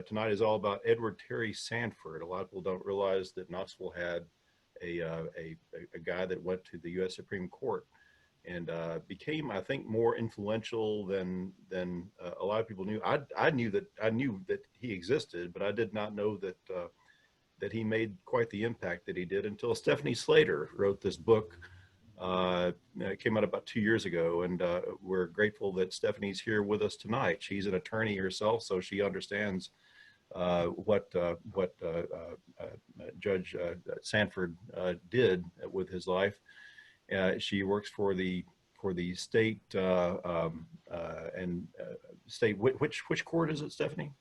tonight is all about Edward Terry Sanford. A lot of people don't realize that Knoxville had a guy that went to the U.S. Supreme Court and became, I think, more influential than a lot of people knew. I knew that he existed, but I did not know that that he made quite the impact that he did until Stephanie Slater wrote this book. It came out about 2 years ago, and we're grateful that Stephanie's here with us tonight. She's an attorney herself, so she understands what Judge Sanford did with his life. She works for the state state. Which court is it, Stephanie?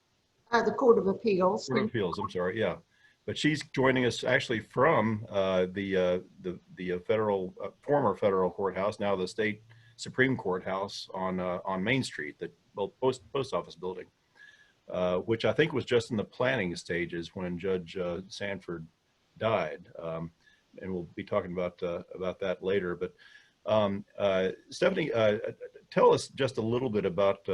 The Court of Appeals. Court of Appeals. I'm sorry. Yeah, but she's joining us actually from the federal former federal courthouse, now the state Supreme Courthouse on Main Street, the post office building, which I think was just in the planning stages when Judge Sanford died. And we'll be talking about that later. But Stephanie, tell us just a little bit about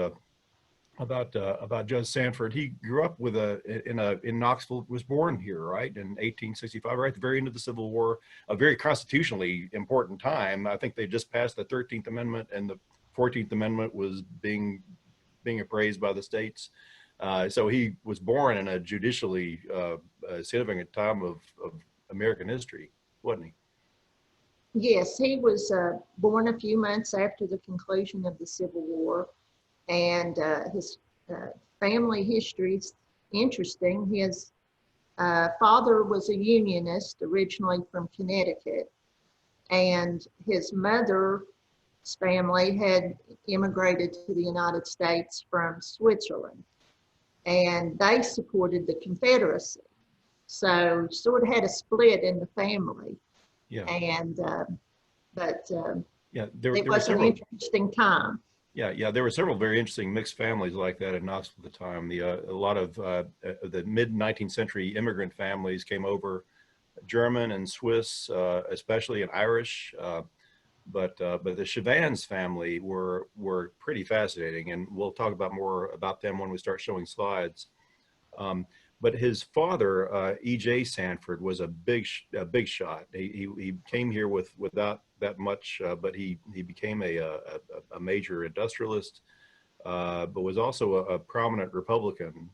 Judge Sanford. He grew up in Knoxville, was born here, right, in 1865, right at the very end of the Civil War, a very constitutionally important time. I think they just passed the 13th Amendment, and the 14th Amendment was being appraised by the states. So he was born in a judicially significant time of American history, wasn't he? Yes, he was born a few months after the conclusion of the Civil War, and his family history is interesting. His father was a Unionist, originally from Connecticut, and his mother's family had immigrated to the United States from Switzerland, and they supported the Confederacy. So sort of had a split in the family. Yeah. And yeah, it was an interesting time. Yeah, there were several very interesting mixed families like that in Knoxville at the time. A lot of the mid-19th century immigrant families came over, German and Swiss, especially, and Irish. But the Chevans family were pretty fascinating, and we'll talk about more about them when we start showing slides. But his father, E.J. Sanford, was a big shot. He came here without that much, but he became a major industrialist, but was also a prominent Republican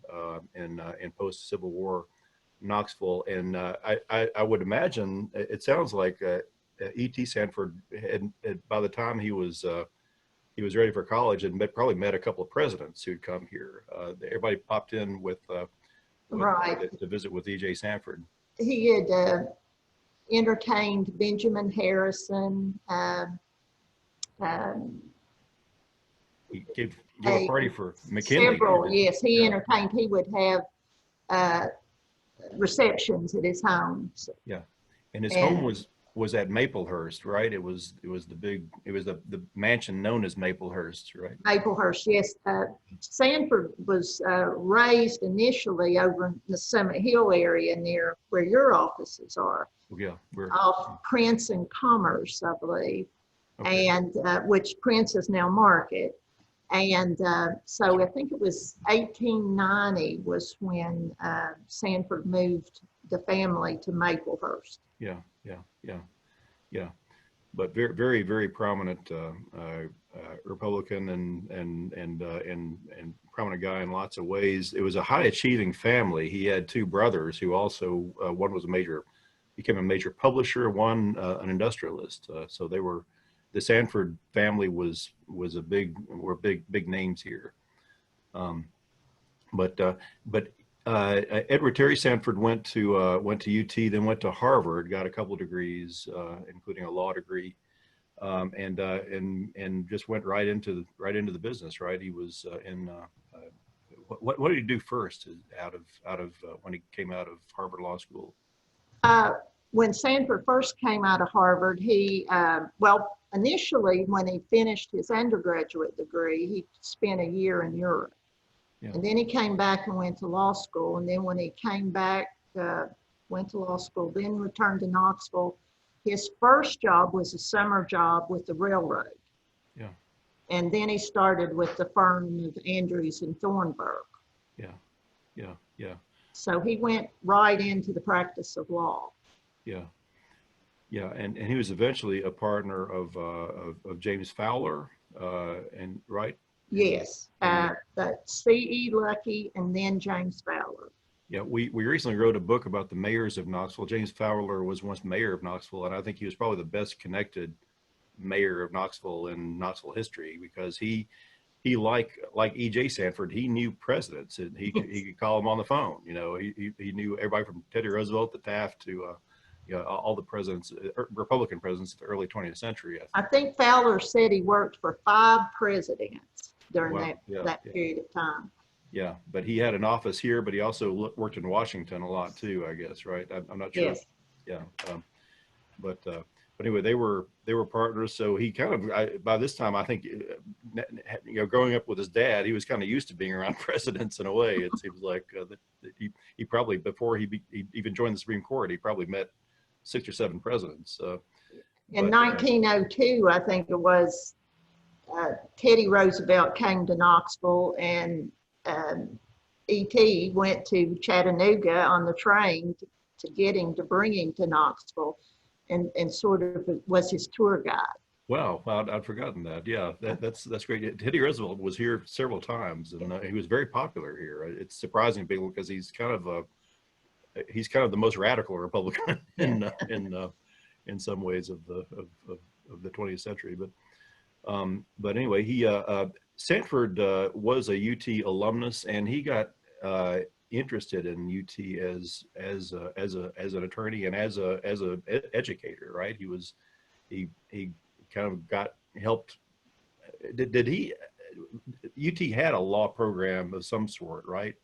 in post Civil War Knoxville. And I would imagine, it sounds like E.T. Sanford had, by the time he was ready for college, and probably met a couple of presidents who'd come here. Everybody popped in with right to visit with E.J. Sanford. He had entertained Benjamin Harrison. He gave a party for McKinley. Several, yes, he entertained. He would have receptions at his home. Yeah, and his home was at Maplehurst, right? It was the mansion known as Maplehurst, right? Maplehurst, yes. Sanford was raised initially over in the Summit Hill area near where your offices are. Yeah, off Prince and Commerce, I believe, okay. And which Prince is now Market. And so I think it was 1890 was when Sanford moved the family to Maplehurst. Yeah. But very, very prominent Republican and prominent guy in lots of ways. It was a high achieving family. He had two brothers who also one was became a major publisher, one an industrialist. So they were, the Sanford family were big names here. But Edward Terry Sanford went to UT, then went to Harvard, got a couple of degrees, including a law degree, and just went right into the business. Right, he was what did he do first out of when he came out of Harvard Law School? When Sanford first came out of Harvard, he initially when he finished his undergraduate degree, he spent a year in Europe. Yeah. And then he came back and went to law school. And then when he came back, went to law school, then returned to Knoxville. His first job was a summer job with the railroad. Yeah. And then he started with the firm of Andrews and Thornburg. Yeah. Yeah. Yeah. So he went right into the practice of law. Yeah. Yeah. And he was eventually a partner of James Fowler, and right. Yes, And that C.E. Lucky and then James Fowler. yeah, we recently wrote a book about the mayors of Knoxville. James Fowler was once mayor of Knoxville, and I think he was probably the best connected mayor of Knoxville in Knoxville history, because he like E.J. Sanford, he knew presidents, and he could call them on the phone. You know, he knew everybody from Teddy Roosevelt to Taft to you know, all the presidents, Republican presidents of the early 20th century. I think Fowler said he worked for 5 presidents during Wow, yeah, that yeah, period of time. yeah. But he had an office here, but he also worked in Washington a lot too, I guess, right? I'm not sure. Yes. Yeah. But anyway, they were partners. So he kind of, by this time, I think, you know, growing up with his dad, he was kind of used to being around presidents in a way. It seems like that he probably, before he even joined the Supreme Court, he probably met 6 or 7 presidents. In But 1902, I think it was, Teddy Roosevelt came to Knoxville, and E.T. went to Chattanooga on the train to get him, to bring him to Knoxville, and sort of was his tour guide. wow, I'd forgotten that. Yeah, that's great. Teddy Roosevelt was here several times, and he was very popular here. It's surprising people, because he's kind of the most radical Republican in some ways of the 20th century. But anyway, Sanford was a UT alumnus, and he got interested in UT as an attorney and as a educator. Right? He kind of got helped. Did he? UT had a law program of some sort, right?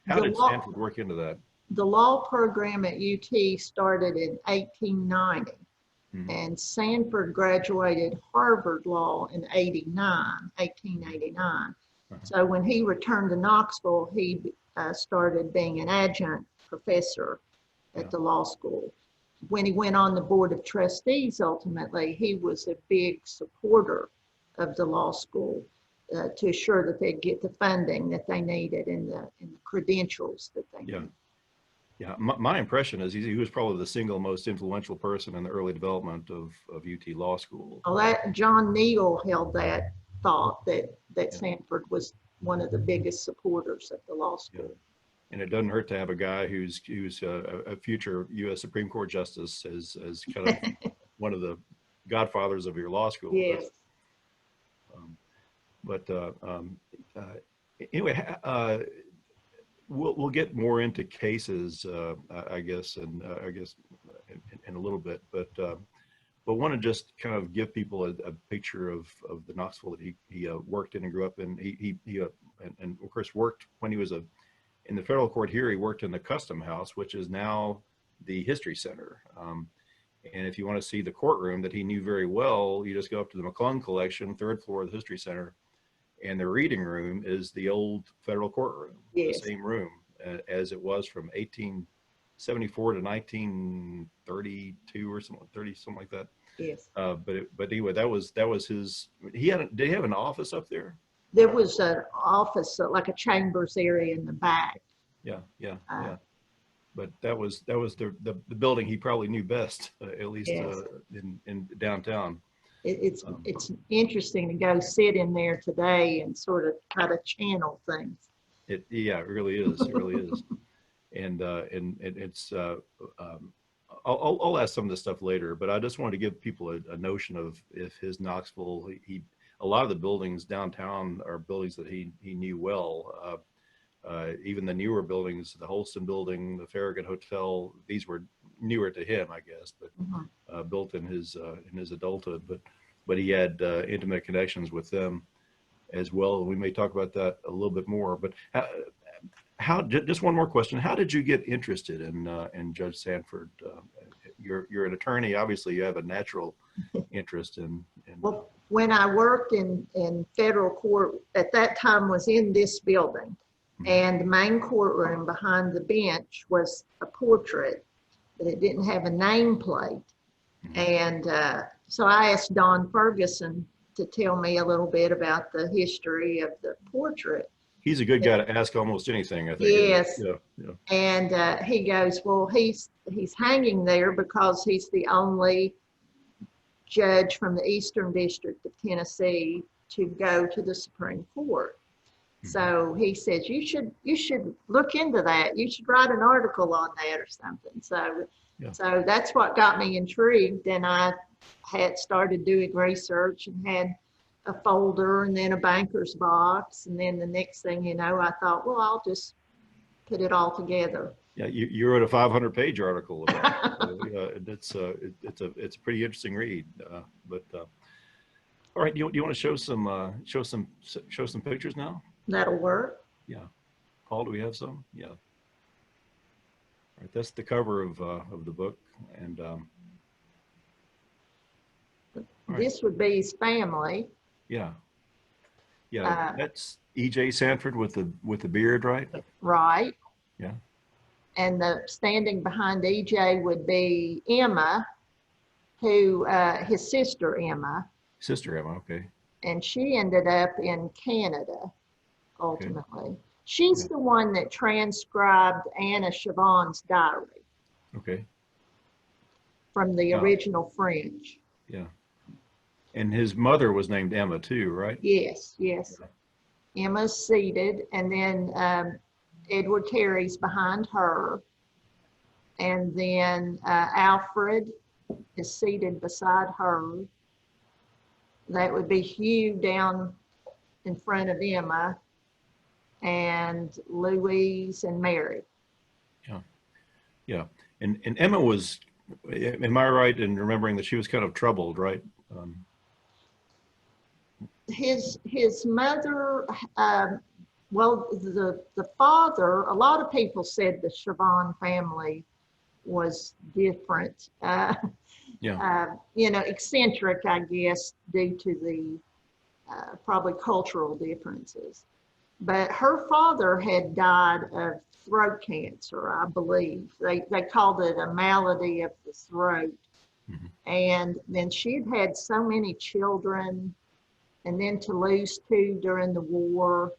How did Sanford work into that? The law program at UT started in 1890. Mm-hmm. And Sanford graduated Harvard Law in 1889. Uh-huh. So when he returned to Knoxville, he started being an adjunct professor at the law school. When he went on the Board of Trustees, ultimately, he was a big supporter of the law school to assure that they'd get the funding that they needed and the credentials that they needed. Yeah, my impression is he was probably the single most influential person in the early development of UT Law School. Well, that John Neely held that thought that Sanford was one of the biggest supporters of the law school. Yeah. And it doesn't hurt to have a guy who's a future U.S. Supreme Court justice as kind of one of the godfathers of your law school. Yes. Anyway. We'll get more into cases, I guess, and in a little bit, but want to just kind of give people a picture of the Knoxville that he worked in and grew up in. He and of course worked when he was in the federal court here. He worked in the Custom House, which is now the History Center. And if you want to see the courtroom that he knew very well, you just go up to the McClung Collection, 3rd floor of the History Center. And the reading room is the old federal courtroom, yes. The same room as it was from 1874 to 1932 or something like that. Yes. But anyway, that was his. Did he have an office up there? There was an office, like a chambers area in the back. Yeah. But that was the building he probably knew best, at least yes. In downtown. It's interesting to go sit in there today and sort of try to channel things. It really is. It really is. And it's I'll ask some of this stuff later, but I just wanted to give people a notion of if his Knoxville, a lot of the buildings downtown are buildings that he knew well. Even the newer buildings, the Holston Building, the Farragut Hotel, these were newer to him, I guess, but built in his adulthood. But he had intimate connections with them as well. We may talk about that a little bit more. But how? Just one more question: how did you get interested in Judge Sanford? You're an attorney. Obviously, you have a natural interest in. Well, when I worked in federal court, at that time was in this building. And the main courtroom behind the bench was a portrait, but it didn't have a nameplate. And so I asked Don Ferguson to tell me a little bit about the history of the portrait. He's a good guy to ask almost anything, I think. Yes. Yeah, yeah. And he goes, well, he's hanging there because he's the only judge from the Eastern District of Tennessee to go to the Supreme Court. So he says, you should look into that. You should write an article on that or something. So that's what got me intrigued. And I had started doing research and had a folder and then a banker's box. And then the next thing you know, I thought, well, I'll just put it all together. Yeah, you wrote a 500-page article about it. So, it's a pretty interesting read. All right, do you want to show some pictures now? That'll work. Yeah. Paul, do we have some? Yeah. All right, that's the cover of the book, and this would be his family. yeah, that's E.J. Sanford with the beard, right? Right. Yeah. And the standing behind EJ would be Emma, who his sister Emma. Sister Emma, okay. And she ended up in Canada, ultimately. Okay. She's the one that transcribed Anna Siobhan's diary. Okay. From the original French. Yeah. And his mother was named Emma too, right? Yes, yes. Yeah. Emma's seated, and then Edward Terry's behind her. And then Alfred is seated beside her. That would be Hugh down in front of Emma, and Louise and Mary. Yeah, yeah. And Emma was, am I right in remembering that she was kind of troubled, right? His mother, well, the father, a lot of people said the Siobhan family was different. Eccentric, I guess, due to the probably cultural differences. But her father had died of throat cancer, I believe. They called it a malady of the throat. Mm-hmm. And then she'd had so many children, and then to lose two during the war.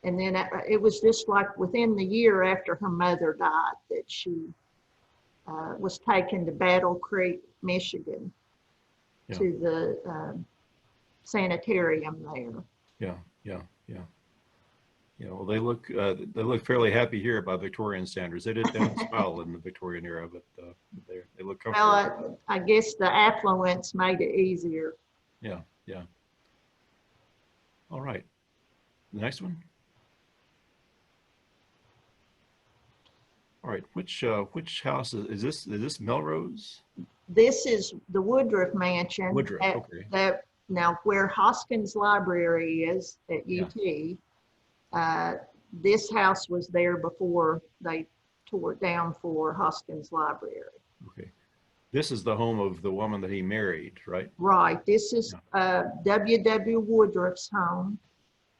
And then it was just like within the year after her mother died that she was taken to Battle Creek, Michigan, to the sanitarium there. Yeah. Well, they look fairly happy here by Victorian standards. They didn't smile in the Victorian era, but they look comfortable. Well, I guess the affluence made it easier. Yeah. All right. The next one. All right. Which house is this? Is this Melrose? This is the Woodruff Mansion. Woodruff, okay. Now, where Hoskins Library is at UT, this house was there before they tore it down for Hoskins Library. Okay. This is the home of the woman that he married, right? Right. This is W.W. Woodruff's home.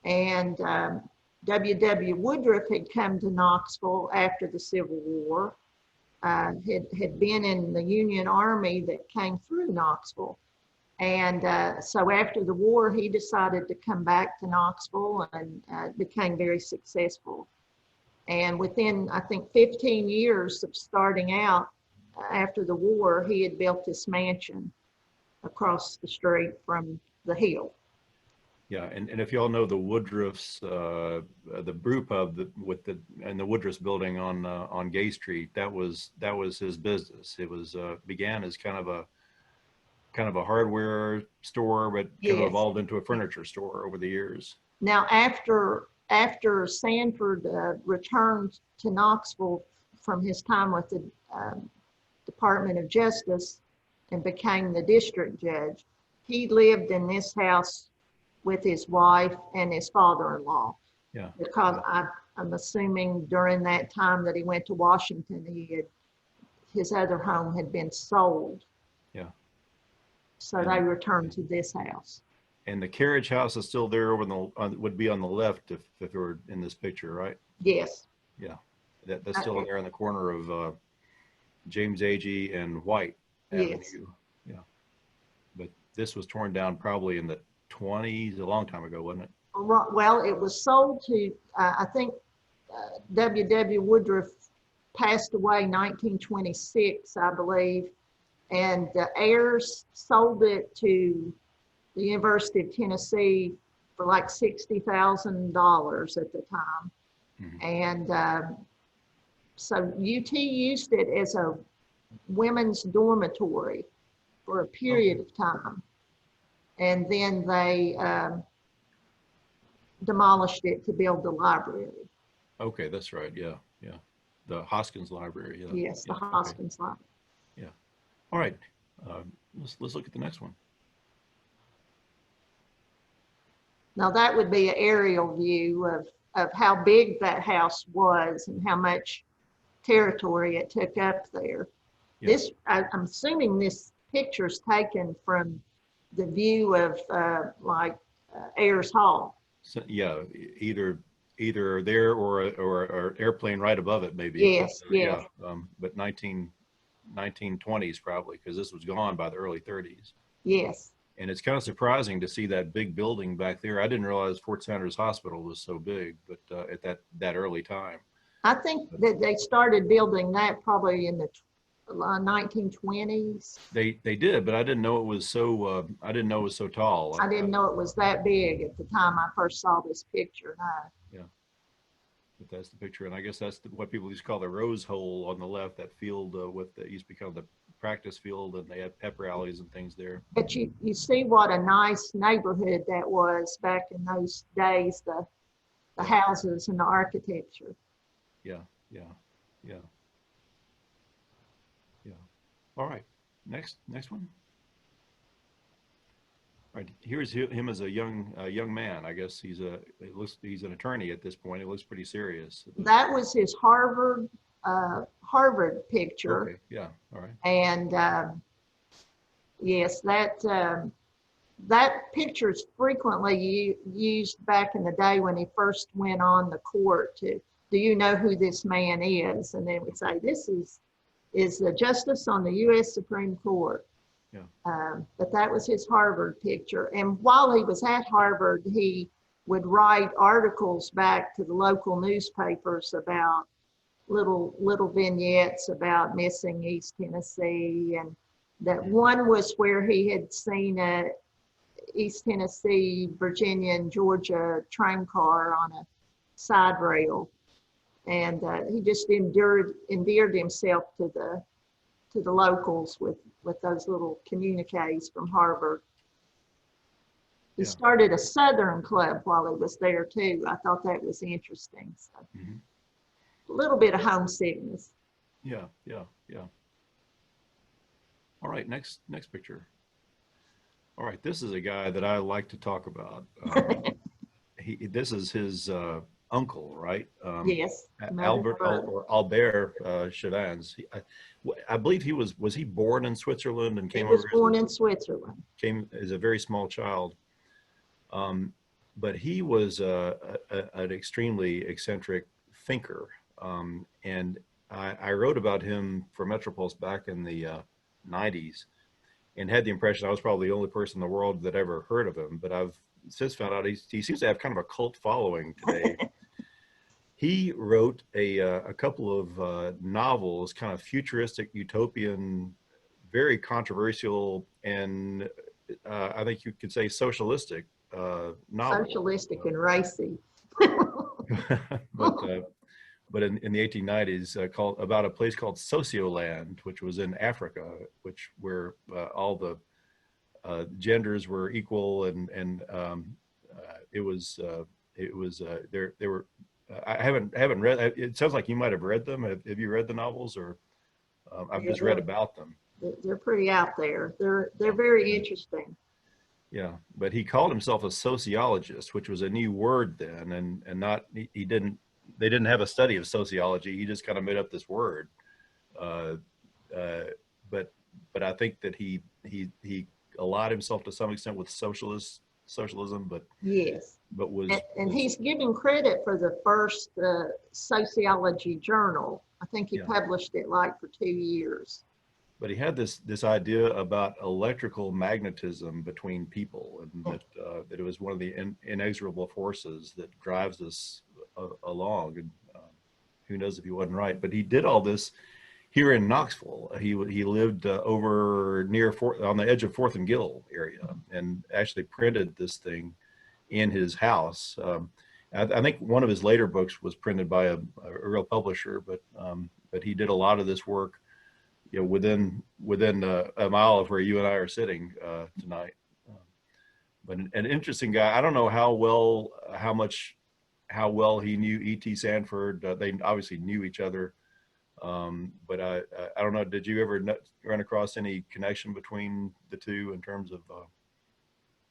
And W.W. Woodruff had come to Knoxville after the Civil War, had been in the Union Army that came through Knoxville. And so after the war, he decided to come back to Knoxville and became very successful. And within, I think, 15 years of starting out after the war, he had built this mansion across the street from the hill. Yeah, and if y'all know the Woodruffs, the brew pub and the Woodruffs building on Gay Street, that was his business. It was began as kind of a hardware store, but kind of evolved into a furniture store over the years. Now, after Sanford returned to Knoxville from his time with the Department of Justice and became the district judge, he lived in this house with his wife and his father-in-law. Yeah. Because I'm assuming during that time that he went to Washington, his other home had been sold. Yeah. So they returned to this house. And the carriage house is still there would be on the left if it were in this picture, right? Yes. Yeah. That's still there in the corner of James Agee and White Avenue. Yes. Yeah. But this was torn down probably in the 20s, a long time ago, wasn't it? Well, it was sold to, I think W.W. Woodruff passed away 1926, I believe, and the heirs sold it to the University of Tennessee for like $60,000 at the time. Mhm. And so UT used it as a women's dormitory for a period of time. And then they demolished it to build the library. Okay, that's right. Yeah, yeah. The Hoskins Library. Yeah. Yes, the Yeah. Okay. Hoskins Library. Yeah. All right. Let's look at the next one. Now that would be an aerial view of how big that house was and how much territory it took up there. Yeah. This, I'm assuming this picture's taken from the view of Ayers Hall. So, yeah, either there or an airplane right above it, maybe. Yes, But, yes. yeah, but 1920s probably, because this was gone by the early 30s. Yes. And it's kind of surprising to see that big building back there. I didn't realize Fort Sanders Hospital was so big, but at that early time. I think that they started building that probably in the 1920s. They did, but I didn't know it was so. I didn't know it was so tall. I didn't know it was that big at the time I first saw this picture. No. Yeah, but that's the picture, and I guess that's what people used to call the Rose Hole on the left. That field with that used to become the practice field, and they had pep rallies and things there. But you see what a nice neighborhood that was back in those days. The houses and the architecture. Yeah, yeah, yeah, yeah. All right, next one. All right, here's him as a young man. I guess he's an attorney at this point. It looks pretty serious. That was his Harvard picture. Okay, yeah, all right. And yes, that picture is frequently used back in the day when he first went on the court to, do you know who this man is? And they would say, this is the justice on the U.S. Supreme Court. Yeah. But that was his Harvard picture. And while he was at Harvard, he would write articles back to the local newspapers about little vignettes about missing East Tennessee. And that one was where he had seen a East Tennessee, Virginia, and Georgia train car on a side rail. And he just endeared himself to the locals with those little communiques from Harvard. He started a Southern club while he was there too. I thought that was interesting. So, a little bit of homesickness. Yeah, yeah, yeah. All right, next picture. All right, this is a guy that I like to talk about. This is his uncle, right? Yes. Albert Chauvins. I believe was he born in Switzerland and came over? He was born in Switzerland. Came as a very small child. But he was an extremely eccentric thinker. And I wrote about him for Metropulse back in the 90s and had the impression I was probably the only person in the world that ever heard of him. But I've since found out he seems to have kind of a cult following today. He wrote a couple of novels, kind of futuristic, utopian, very controversial, and I think you could say socialistic novels. Socialistic and racy. But in the 1890s, called about a place called Socioland, which was in Africa, where all the genders were equal, and it was there were. I haven't read. It sounds like you might have read them. Have you read the novels, or I've just read about them? They're pretty out there. They're very interesting. Yeah, but he called himself a sociologist, which was a new word then, and not he didn't. They didn't have a study of sociology. He just kind of made up this word. But I think that he allied himself to some extent with socialism, but yes, but and he's given credit for the first sociology journal. I think he published it like for 2 years. but he had this idea about electrical magnetism between people, and that it was one of the inexorable forces that drives us along. And who knows if he wasn't right? But he did all this here in Knoxville. He lived over near on the edge of Fourth and Gill area, and actually printed this thing in his house. I think one of his later books was printed by a real publisher, but he did a lot of this work, you know, within a mile of where you and I are sitting tonight. But an interesting guy. I don't know how well he knew E.T. Sanford. They obviously knew each other, but I don't know. Did you ever run across any connection between the two in terms of?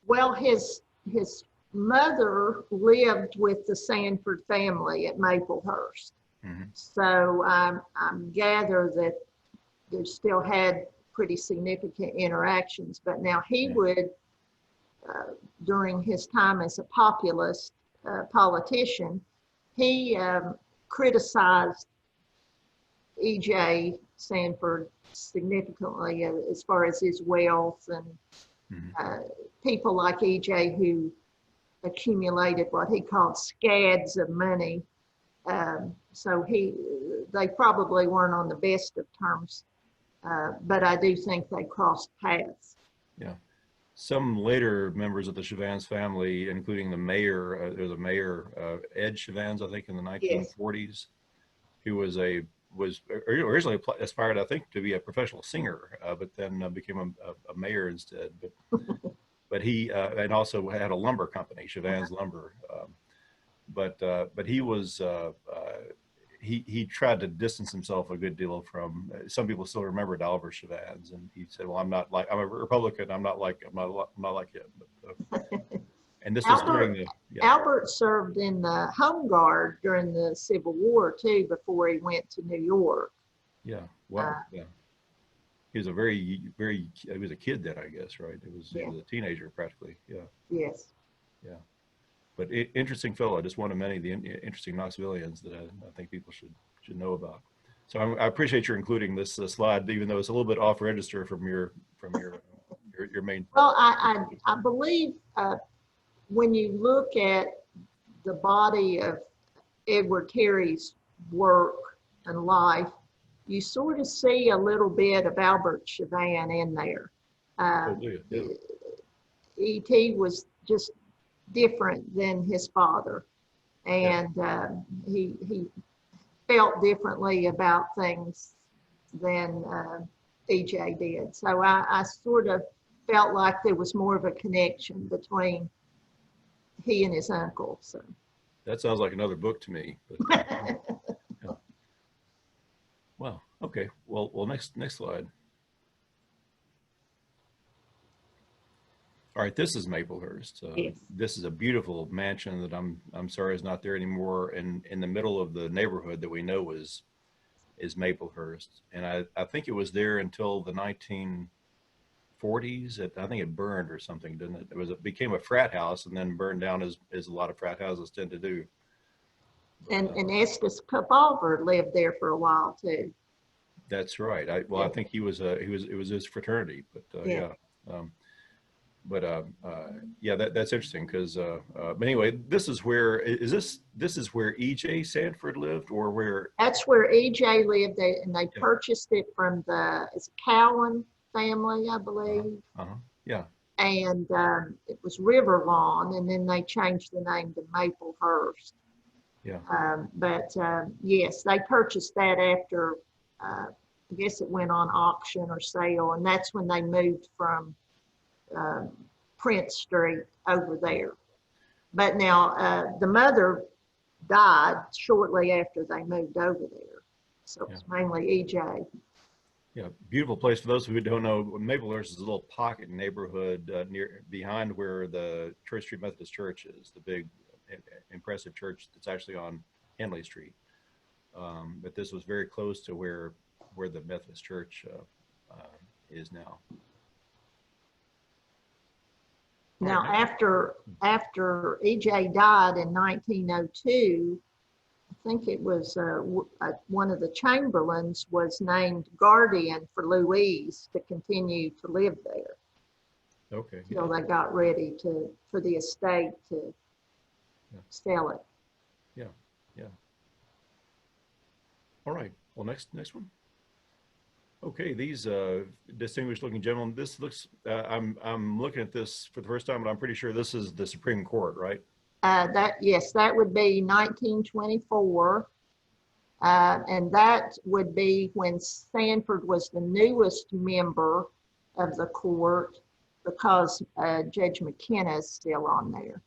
Well, his mother lived with the Sanford family at Maplehurst. Mm-hmm. So I gather that they still had pretty significant interactions. But now he would, during his time as a populist politician, he criticized E.J. Sanford significantly as far as his wealth and people like E.J. who accumulated what he called scads of money. So they probably weren't on the best of terms, but I do think they crossed paths. Yeah. Some later members of the Chavans family, including the mayor, there's a mayor, Ed Chavans, I think in the 1940s, yes. Who was originally aspired, I think, to be a professional singer, but then became a mayor instead. But he and also had a lumber company, Chavans Lumber. But he was he tried to distance himself a good deal from. Some people still remember Oliver Chavans, and he said, "Well, I'm a Republican. I'm not like him." But, and this was during the. Yeah. Albert served in the Home Guard during the Civil War too, before he went to New York. Yeah. Wow. Yeah. He was he was a kid then, I guess, right? He was a teenager practically. Yeah. Yes. Yeah. But interesting fellow, just one of many of the interesting Knoxvillians that I think people should know about. So I appreciate your including this slide, even though it's a little bit off register from your main. Well, I believe when you look at the body of Edward Terry's work and life, you sort of see a little bit of Albert Chavan in there. E.T. was just different than his father, and he felt differently about things than E.J. did. So I sort of felt like there was more of a connection between he and his uncle. So that sounds like another book to me. But, yeah. Well, okay. Well, next slide. All right, this is Maplehurst. Yes. This is a beautiful mansion that I'm sorry is not there anymore, and in the middle of the neighborhood that we know is Maplehurst, and I think it was there until the 1940s. I think it burned or something, didn't it? It became a frat house and then burned down as a lot of frat houses tend to do. And Estes Kefauver lived there for a while too. That's right. I think it was his fraternity, but yeah. That's interesting because but anyway, this is where E.J. Sanford lived, or where? That's where E.J. lived, and they purchased it from it's a Cowan family, I believe. Yeah. And it was River Lawn, and then they changed the name to Maplehurst. Yeah. Yes, they purchased that after I guess it went on auction or sale, and that's when they moved from Prince Street over there. But now the mother died shortly after they moved over there. So it's mainly E.J. Yeah, beautiful place. For those who don't know, Maplehurst is a little pocket neighborhood behind where the Church Street Methodist Church is, the big, impressive church that's actually on Henley Street. But this was very close to where the Methodist Church is now. Now, after E.J. died in 1902, I think it was one of the Chamberlains was named guardian for Louise to continue to live there. Okay. Till they got ready for the estate to sell it. Yeah. Yeah. All right. Well, next one. Okay, these distinguished looking gentlemen. This looks. I'm looking at this for the first time, but I'm pretty sure this is the Supreme Court, right? Yes, that would be 1924. And that would be when Sanford was the newest member of the court, because Judge McKenna is still on there.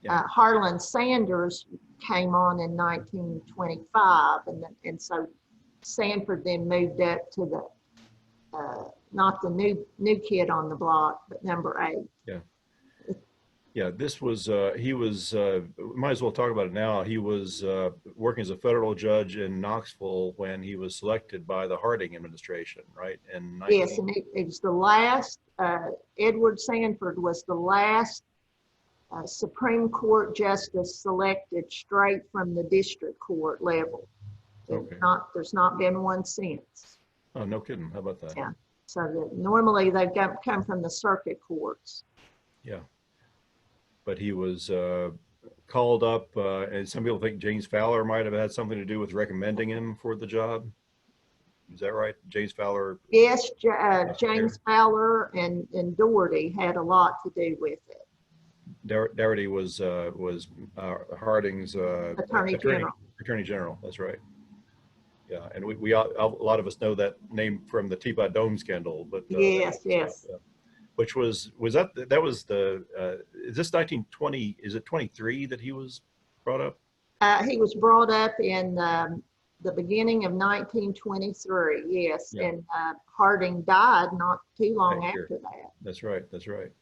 Yeah. Harlan Sanders came on in 1925, and so Sanford then moved up to the not the new kid on the block, but number 8. Yeah. Yeah, this was, he was, might as well talk about it now. He was working as a federal judge in Knoxville when he was selected by the Harding administration, right? Yes, and it was the last, Edward Sanford was the last Supreme Court justice selected straight from the district court level. Okay. There's not been one since. Oh, no kidding. How about that? Yeah. So normally they've come from the circuit courts. Yeah. But he was called up, and some people think James Fowler might have had something to do with recommending him for the job. Is that right? James Fowler? Yes, James Fowler and Doherty had a lot to do with it. Doherty was Harding's Attorney General. Attorney General, that's right. Yeah, and we a lot of us know that name from the Teapot Dome scandal, but yes. Which was that was the is this 1920? Is it 23 that he was brought up? He was brought up in the beginning of 1923. Yes, yeah. And Harding died not too long after that. That's right. That's right.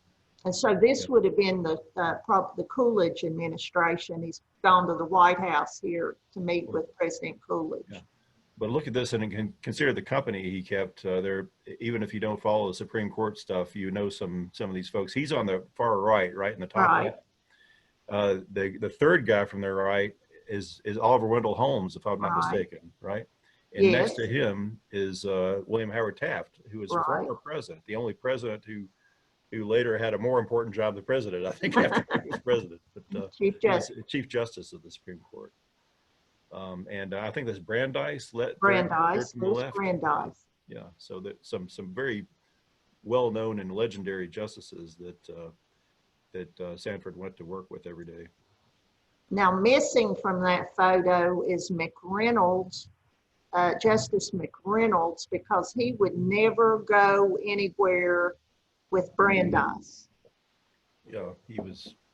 And so this would have been the Coolidge administration. He's gone to the White House here to meet with President Coolidge. Yeah. But look at this and consider the company he kept there. Even if you don't follow the Supreme Court stuff, you know some of these folks. He's on the far right in the top right. The third guy from the right is Oliver Wendell Holmes, if I'm not mistaken, right? And next to him is William Howard Taft, who is a former president, the only president who later had a more important job than president, I think, after he was president. But Chief Justice of the Supreme Court. And I think that's Brandeis. Brandeis. Yeah, so that some very well-known and legendary justices that Sanford went to work with every day. Now, missing from that photo is McReynolds, Justice McReynolds, because he would never go anywhere with Brandeis. Yeah, he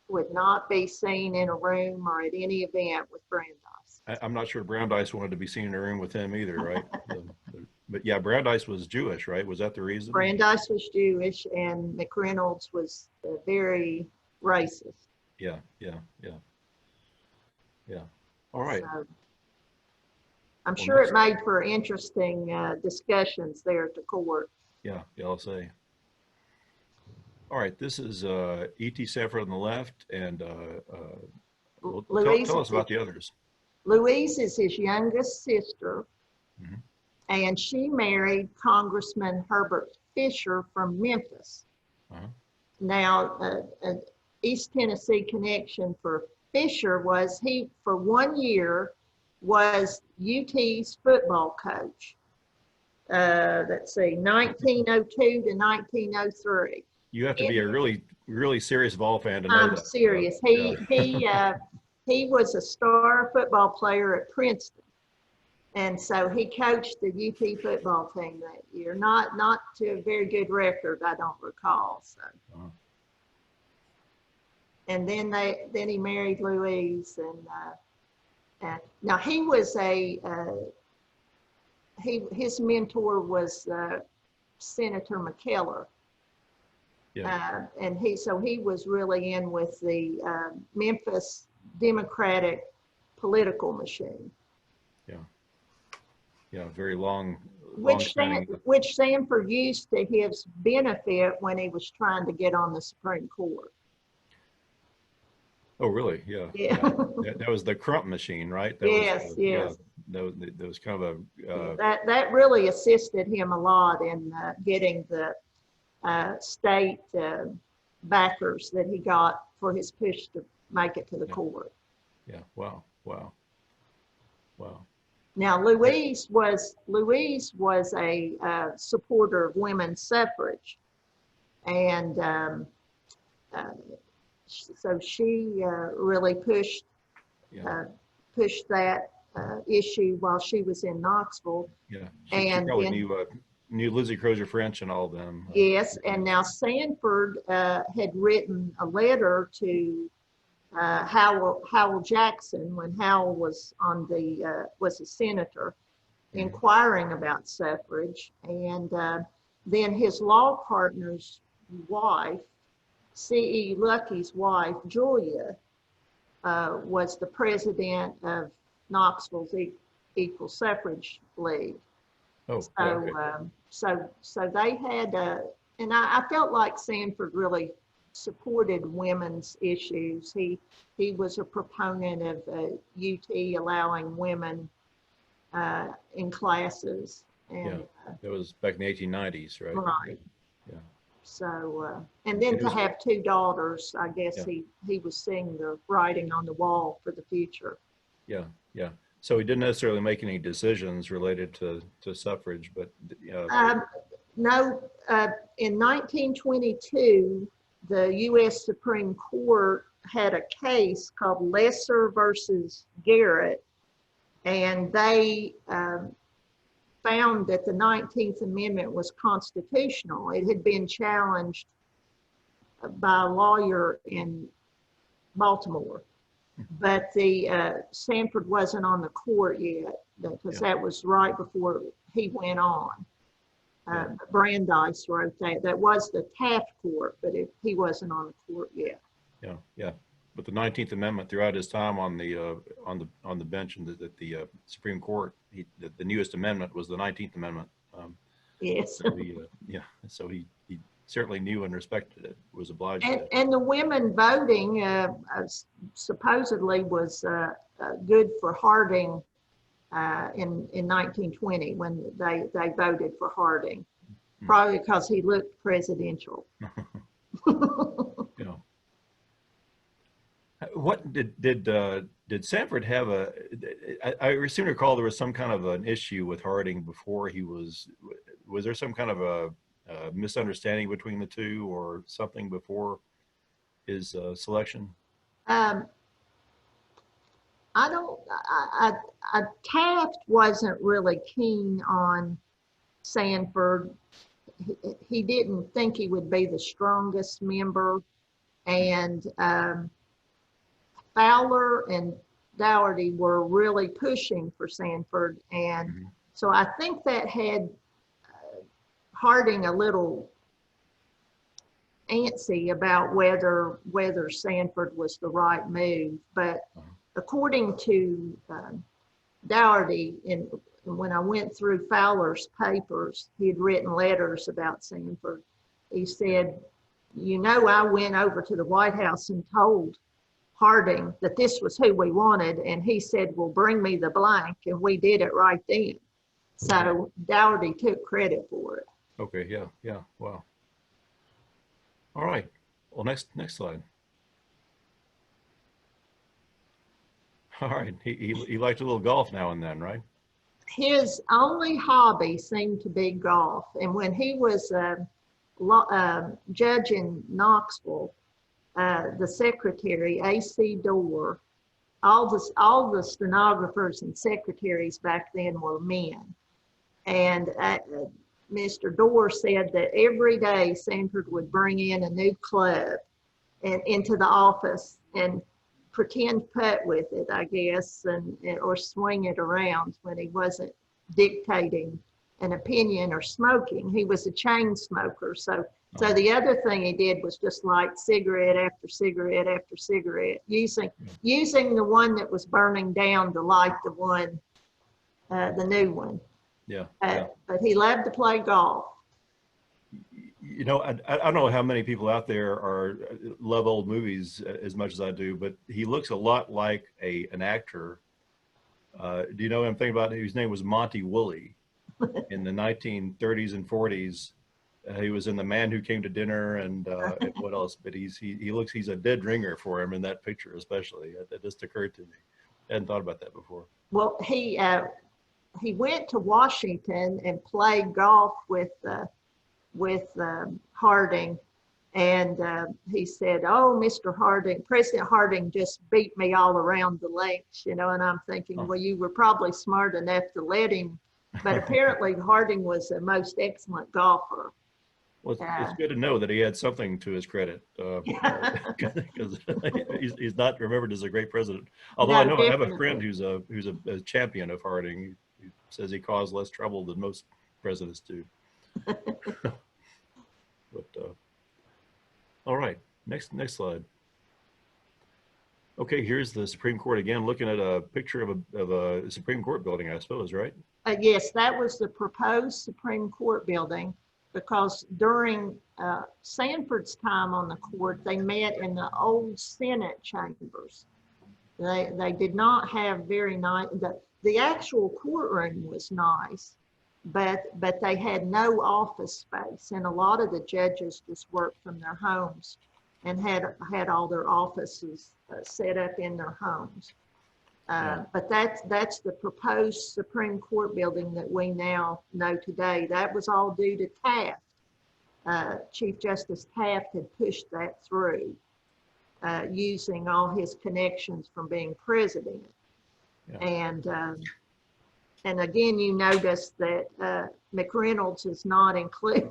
would not be seen in a room or at any event with Brandeis. I'm not sure Brandeis wanted to be seen in a room with him either, right? But yeah, Brandeis was Jewish, right? Was that the reason? Brandeis was Jewish, and McReynolds was very racist. Yeah. All right. So, I'm sure it made for interesting discussions there at the court. Yeah, I'll say. All right, this is E.T. Sanford on the left, and tell us about the others. Louise is his youngest sister, and she married Congressman Herbert Fisher from Memphis. Now, East Tennessee connection for Fisher was he, for 1 year, was UT's football coach. Let's see, 1902 to 1903. You have to be a really, really serious ball fan to know that. I'm serious. He was a star football player at Princeton, and so he coached the UT football team that year. Not to a very good record, I don't recall. So, and then he married Louise, and now he was his mentor was Senator McKellar. Yeah. And he was really in with the Memphis Democratic political machine. Yeah, very long. Which Sanford used to his benefit when he was trying to get on the Supreme Court. Oh, really? Yeah. Yeah. That was the crump machine, right? That was, Yes, yeah, yes. that was kind of a, Yeah, that really assisted him a lot in getting the state backers that he got for his push to make it to the yeah, court. yeah. Wow. Wow. Wow. Now, Louise was a supporter of women's suffrage, and uh, so she really Yeah. pushed that issue while she was in Knoxville. Yeah. She And probably then, knew Lizzie Crozier French and all of them. yes, and now Sanford had written a letter to Howell Jackson when Howell was was a senator, inquiring about suffrage, and then his law partner's wife, C.E. Lucky's wife, Julia, was the president of Knoxville's Equal Suffrage League. Oh, So, okay. so they had, and I felt like Sanford really supported women's issues. He was a proponent of UT allowing women in classes, Yeah. and That was back in the 1890s, right? right. Yeah. So, and then It to was, have two daughters, I guess yeah. he was seeing the writing on the wall for the future. Yeah. Yeah. So he didn't necessarily make any decisions related to suffrage, but, Um, no, in 1922, the U.S. Supreme Court had a case called Lesser versus Garrett, and they found that the 19th Amendment was constitutional. It had been challenged by a lawyer in Baltimore, but the Sanford wasn't on the court yet because yeah. that was right before he went on. Yeah. Brandeis wrote that. That was the Taft court, but he wasn't on the court yet. Yeah. Yeah. But the 19th Amendment throughout his time on the bench and at the Supreme Court, the newest amendment was the 19th Amendment. Yes. So yeah, so he certainly knew and respected it, was obliged to. And the women voting supposedly was good for Harding in 1920 when they voted for Harding, probably because he looked presidential. You know, what did Sanford have I seem to recall there was some kind of an issue with Harding before was there some kind of a misunderstanding between the two or something before his selection? Um, I don't, Taft wasn't really keen on Sanford. He didn't think he would be the strongest member, and Fowler and Dougherty were really pushing for Sanford, and so I think that had Harding a little antsy about whether Sanford was the right move. But according to Dougherty, when I went through Fowler's papers, he had written letters about Sanford. He said, I went over to the White House and told Harding that this was who we wanted, and he said, well, bring me the blank, and we did it right then. So Dougherty took credit for it. Okay, yeah, yeah, wow. All right, well, next slide. All right, he liked a little golf now and then, right? His only hobby seemed to be golf, and when he was judge in Knoxville, the secretary, A.C. Dorr, all the stenographers and secretaries back then were men. And Mr. Dorr said that every day Sanford would bring in a new club and into the office and pretend putt with it, I guess, or swing it around when he wasn't dictating an opinion or smoking. He was a chain smoker. So the other thing he did was just light cigarette after cigarette after cigarette, using the one that was burning down to light the new one. Yeah. But he loved to play golf. You know, I don't know how many people out there are love old movies as much as I do, but he looks a lot like an actor. Do you know what I'm thinking about? His name was Monty Wooley in the 1930s and 40s. He was in The Man Who Came to Dinner and what else? But he's a dead ringer for him in that picture, especially. It just occurred to me. I hadn't thought about that before. Well, he went to Washington and played golf with Harding, and he said, "Oh, Mr. Harding, President Harding just beat me all around the links," you know. And I'm thinking, well, you were probably smart enough to let him, but apparently Harding was the most excellent golfer. Well, it's good to know that he had something to his credit, because he's not remembered as a great president. Although I know I have a friend who's a champion of Harding. He says he caused less trouble than most presidents do. But all right, next slide. Okay, here's the Supreme Court again, looking at a picture of a Supreme Court building, I suppose, right? Yes, that was the proposed Supreme Court building, because during Sanford's time on the court, they met in the old Senate chambers. They did not have very nice, the actual courtroom was nice, but they had no office space, and a lot of the judges just worked from their homes and had all their offices set up in their homes. But that's the proposed Supreme Court building that we now know today. That was all due to Taft. Chief Justice Taft had pushed that through using all his connections from being president. Yeah. And again, you notice that McReynolds is not included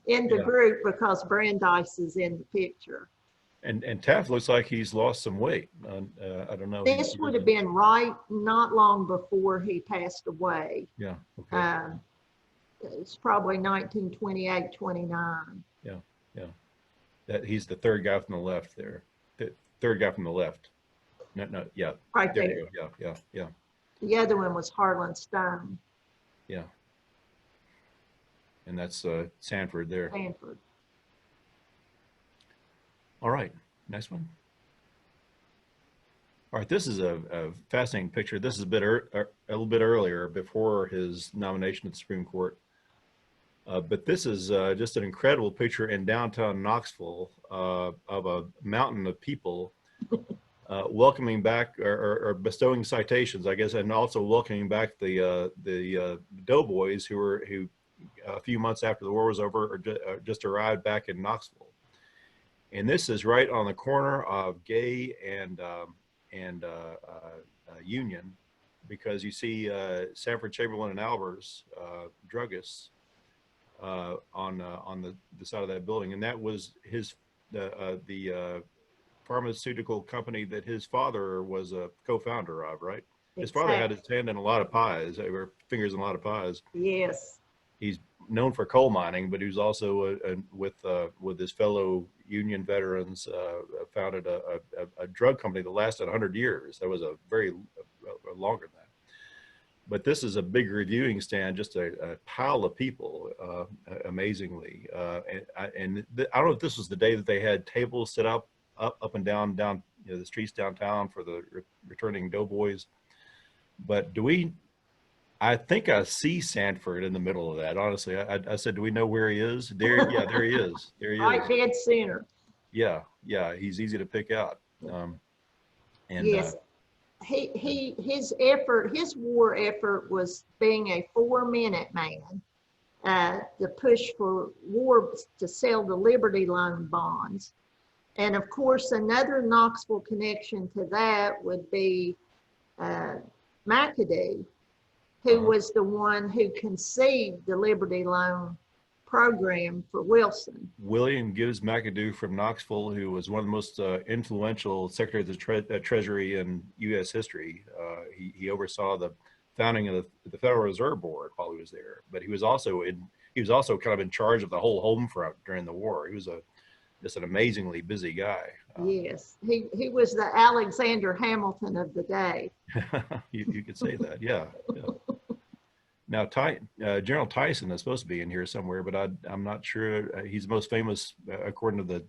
in the group because Brandeis is in the picture. And Taft looks like he's lost some weight. I don't know. This would have been not long before he passed away. Yeah. Okay. It's probably 1928, 29. Yeah. That he's the third guy from the left there. The third guy from the left. No. Yeah. Right there. You go. Yeah. The other one was Harlan Stone. Yeah. And that's Sanford there. Sanford. All right, next one. All right, this is a fascinating picture. This is a little bit earlier, before his nomination to the Supreme Court. But this is just an incredible picture in downtown Knoxville of a mountain of people welcoming back or bestowing citations, I guess, and also welcoming back the doughboys who a few months after the war was over or just arrived back in Knoxville. And this is right on the corner of Gay and Union, because you see Sanford, Chamberlain, and Albers, druggists, on the side of that building, and that was the pharmaceutical company that his father was a co-founder of, right? His father had his hand in a lot of pies, or fingers in a lot of pies. Yes. He's known for coal mining, but he was also with his fellow Union veterans founded a drug company that lasted 100 years. That was a very longer than that. But this is a big reviewing stand, just a pile of people, amazingly. I don't know if this was the day that they had tables set up and down the streets downtown for the returning doughboys. But I think I see Sanford in the middle of that. Honestly, I said, do we know where he is? There, yeah, there he is. There he is. Right dead center. Yeah, he's easy to pick out. And yes, his war effort was being a 4-minute man. The push for war to sell the Liberty Loan bonds, and of course, another Knoxville connection to that would be McAdoo, who was the one who conceived the Liberty Loan program for Wilson. William Gibbs McAdoo from Knoxville, who was one of the most influential Secretary of the Treasury in U.S. history. He oversaw the founding of the Federal Reserve Board while he was there, but he was also kind of in charge of the whole home front during the war. He was just an amazingly busy guy. Yes, he was the Alexander Hamilton of the day. You could say that, yeah. Now, General Tyson is supposed to be in here somewhere, but I'm not sure. He's most famous according to the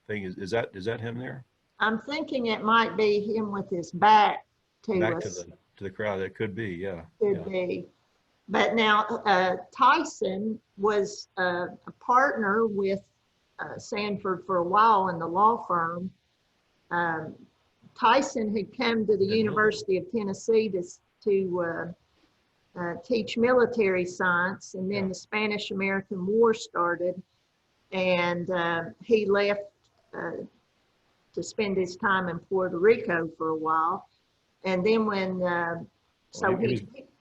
thing. Is that him there? I'm thinking it might be him with his back to Back us. to the crowd. It could be, yeah. Could be. But now Tyson was a partner with Sanford for a while in the law firm. Tyson had come to the University of Tennessee to teach military science, and then the Spanish-American War started, and he left to spend his time in Puerto Rico for a while. And then when,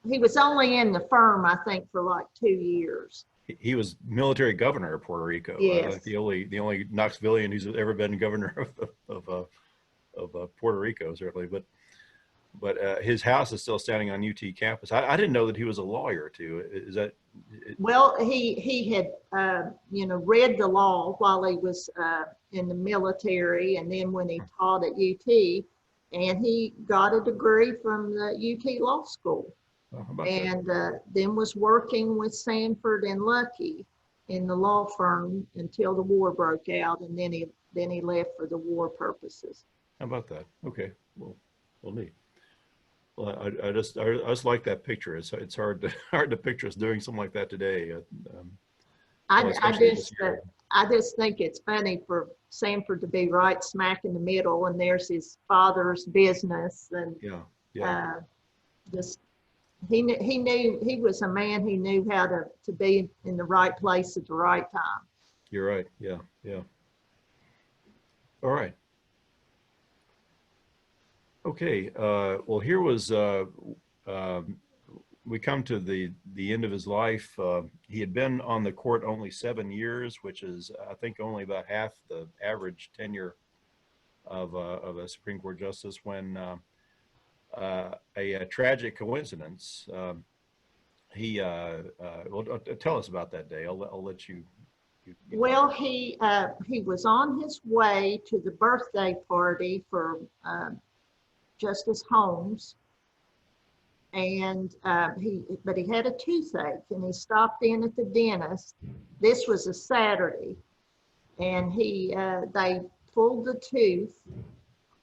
he was only in the firm, I think, for like 2 years. He was military governor of Puerto Rico. Yes. Like the only Knoxvillian who's ever been governor of Puerto Rico, certainly. But his house is still standing on UT campus. I didn't know that he was a lawyer too. Is that? Well, he had read the law while he was in the military, and then when he taught at UT, and he got a degree from the UT Law School, and then was working with Sanford and Lucky in the law firm until the war broke out, and then he left for the war purposes. How about that? Okay, well, neat. Well, I just like that picture. It's hard to picture us doing something like that today. I just think it's funny for Sanford to be right smack in the middle, and there's his father's business, and just he knew he was a man who knew how to be in the right place at the right time. You're right. Yeah. All right. Okay, well, here was, we come to the end of his life. He had been on the court only 7 years, which is, I think, only about half the average tenure of a Supreme Court justice, when a tragic coincidence, well, tell us about that day. I'll let you. Well, he was on his way to the birthday party for Justice Holmes, and but he had a toothache, and he stopped in at the dentist. This was a Saturday, and they pulled the tooth,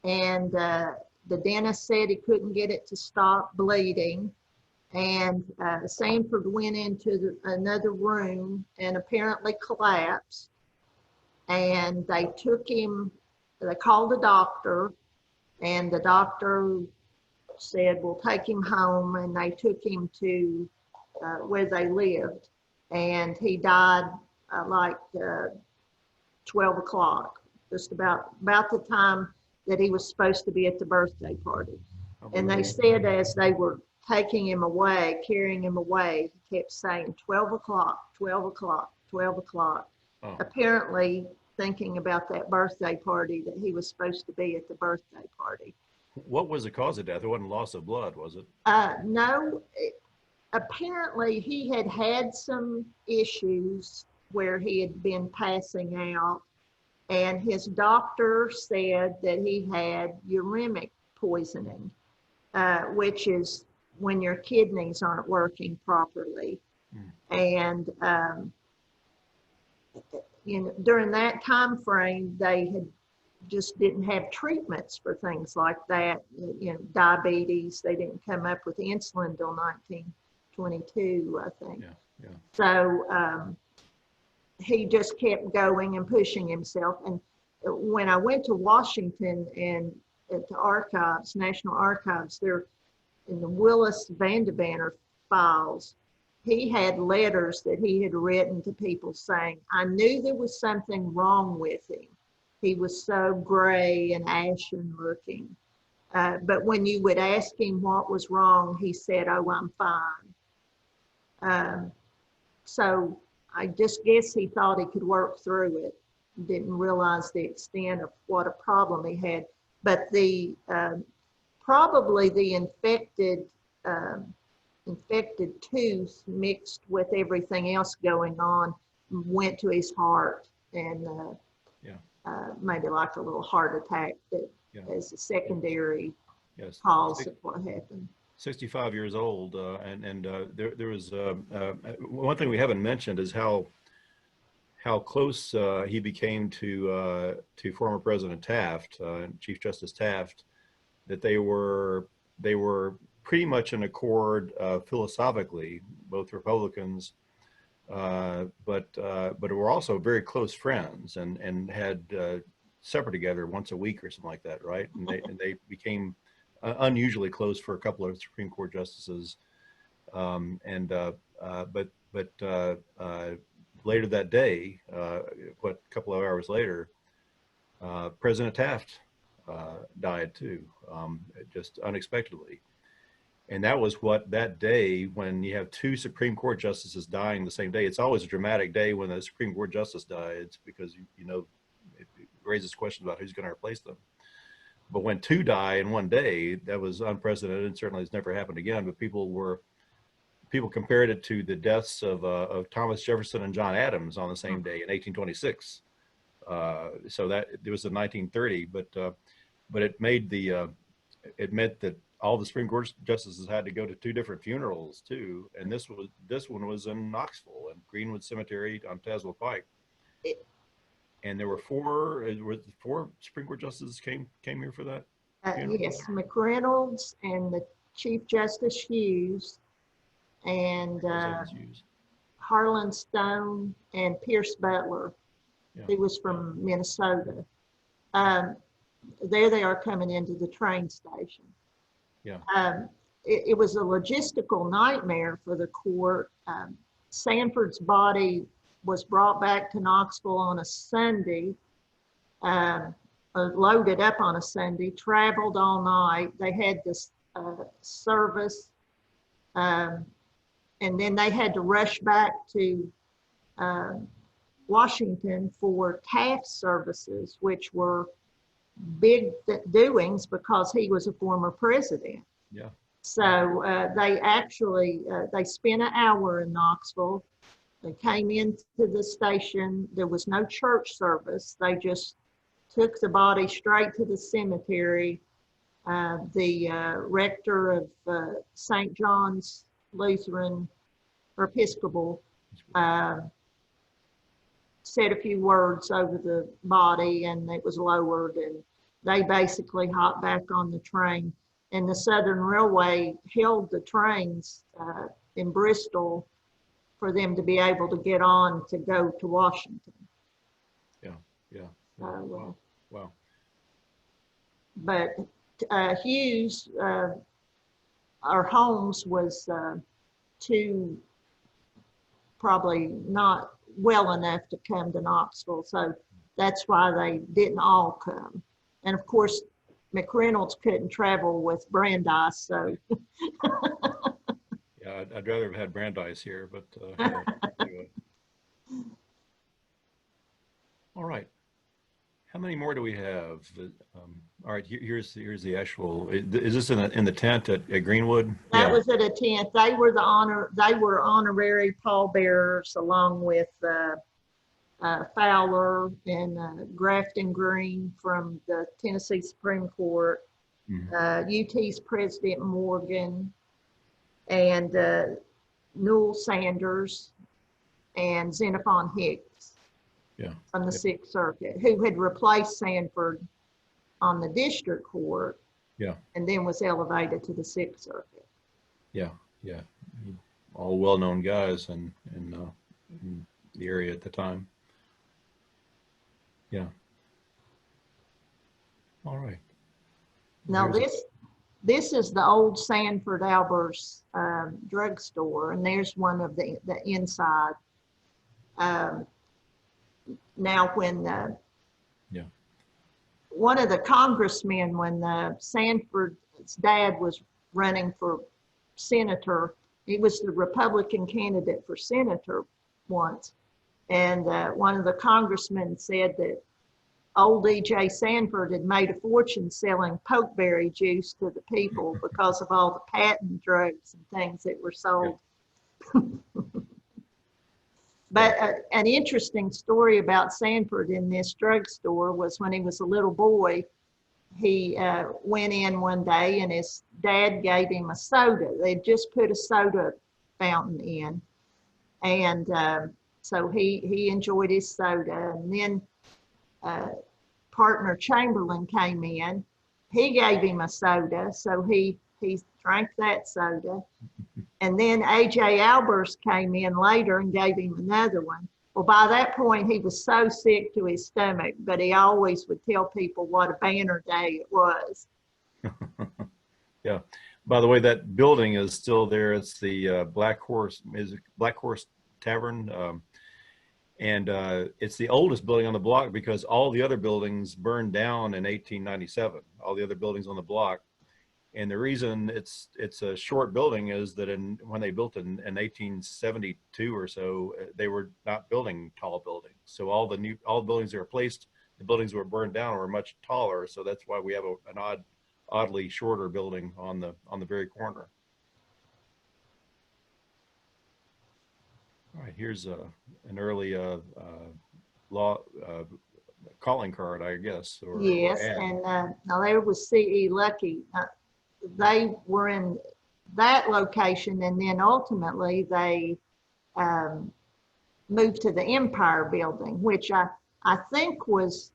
and the dentist said he couldn't get it to stop bleeding, and Sanford went into another room and apparently collapsed, and they called the doctor. And the doctor said, we'll take him home, and they took him to where they lived. And he died like 12 o'clock, just about the time that he was supposed to be at the birthday party. And they said as they were taking him away, carrying him away, he kept saying 12 o'clock, 12 o'clock, 12 o'clock. Oh. Apparently thinking about that birthday party, that he was supposed to be at the birthday party. What was the cause of death? It wasn't loss of blood, was it? No. Apparently he had some issues where he had been passing out, and his doctor said that he had uremic poisoning, which is when your kidneys aren't working properly. And during that time frame, they just didn't have treatments for things like that. Diabetes, they didn't come up with insulin until 1922, I think. Yeah. So he just kept going and pushing himself. And when I went to Washington and at the archives, National Archives, there in the Willis Vandebanner files, he had letters that he had written to people saying, I knew there was something wrong with him. He was so gray and ashen looking. But when you would ask him what was wrong, he said, oh, I'm fine. So I just guess he thought he could work through it. Didn't realize the extent of what a problem he had. But probably the infected tooth mixed with everything else going on went to his heart, and maybe like a little heart attack that as a secondary cause of what happened. 65 years old, and there was one thing we haven't mentioned is how close he became to former President Taft, Chief Justice Taft, that they were pretty much in accord philosophically, both Republicans, but were also very close friends and had supper together once a week or something like that, right? And they became unusually close for a couple of Supreme Court justices, but later that day, a couple of hours later, President Taft died too, just unexpectedly. And that was that day when you have two Supreme Court justices dying the same day. It's always a dramatic day when a Supreme Court justice dies because, it raises questions about who's going to replace them. But when two die in one day, that was unprecedented and certainly has never happened again. But people compared it to the deaths of Thomas Jefferson and John Adams on the same day in 1826. So that it was in 1930, but it meant that all the Supreme Court justices had to go to two different funerals too, and this one was in Knoxville and Greenwood Cemetery on Tazewell Pike. And there were four Supreme Court justices came here for that. Yes, McReynolds and the Chief Justice Hughes and Harlan Stone and Pierce Butler, who was from Minnesota. There they are coming into the train station. Yeah. It was a logistical nightmare for the court. Sanford's body was brought back to Knoxville on a Sunday, loaded up on a Sunday, traveled all night. They had this service, and then they had to rush back to Washington for Taft services, which were big doings because he was a former president. Yeah. So they spent an hour in Knoxville. They came into the station. There was no church service. They just took the body straight to the cemetery. The rector of St. John's Lutheran or Episcopal said a few words over the body, and it was lowered, and they basically hopped back on the train. And the Southern Railway held the trains in Bristol for them to be able to get on to go to Washington. Yeah. Wow. But Hughes or Holmes was too probably not well enough to come to Knoxville, so that's why they didn't all come. And of course, McReynolds couldn't travel with Brandeis, so. Yeah, I'd rather have had Brandeis here, but anyway. All right. How many more do we have? All right, here's the actual. Is this in the tent at Greenwood? That was at a tent. They were honorary pallbearers along with Fowler and Grafton Green from the Tennessee Supreme Court, UT's President Morgan, and Newell Sanders and Xenophon Hicks from the Sixth Circuit, who had replaced Sanford on the district court and then was elevated to the Sixth Circuit. Yeah. All well-known guys in the area at the time. Yeah. All right. Now this is the old Sanford Albers drugstore, and there's one of the inside. Now when one of the congressmen, when Sanford's dad was running for senator, he was the Republican candidate for senator once, and one of the congressmen said that old E.J. Sanford had made a fortune selling pokeberry juice to the people because of all the patent drugs and things that were sold. But an interesting story about Sanford in this drugstore was when he was a little boy, he went in one day and his dad gave him a soda. They'd just put a soda fountain in. And so he enjoyed his soda. And then partner Chamberlain came in. He gave him a soda. So he drank that soda. And then A.J. Albers came in later and gave him another one. Well, by that point, he was so sick to his stomach, but he always would tell people what a banner day it was. Yeah. By the way, that building is still there. It's the Black Horse Tavern. And it's the oldest building on the block because all the other buildings burned down in 1897, all the other buildings on the block. And the reason it's a short building is that when they built it in 1872 or so, they were not building tall buildings. So all the buildings that were replaced, the buildings that were burned down were much taller. So that's why we have an oddly shorter building on the very corner. All right, here's an early law calling card, I guess. Yes, and now there was C.E. Lucky. They were in that location, and then ultimately they moved to the Empire Building, which I think was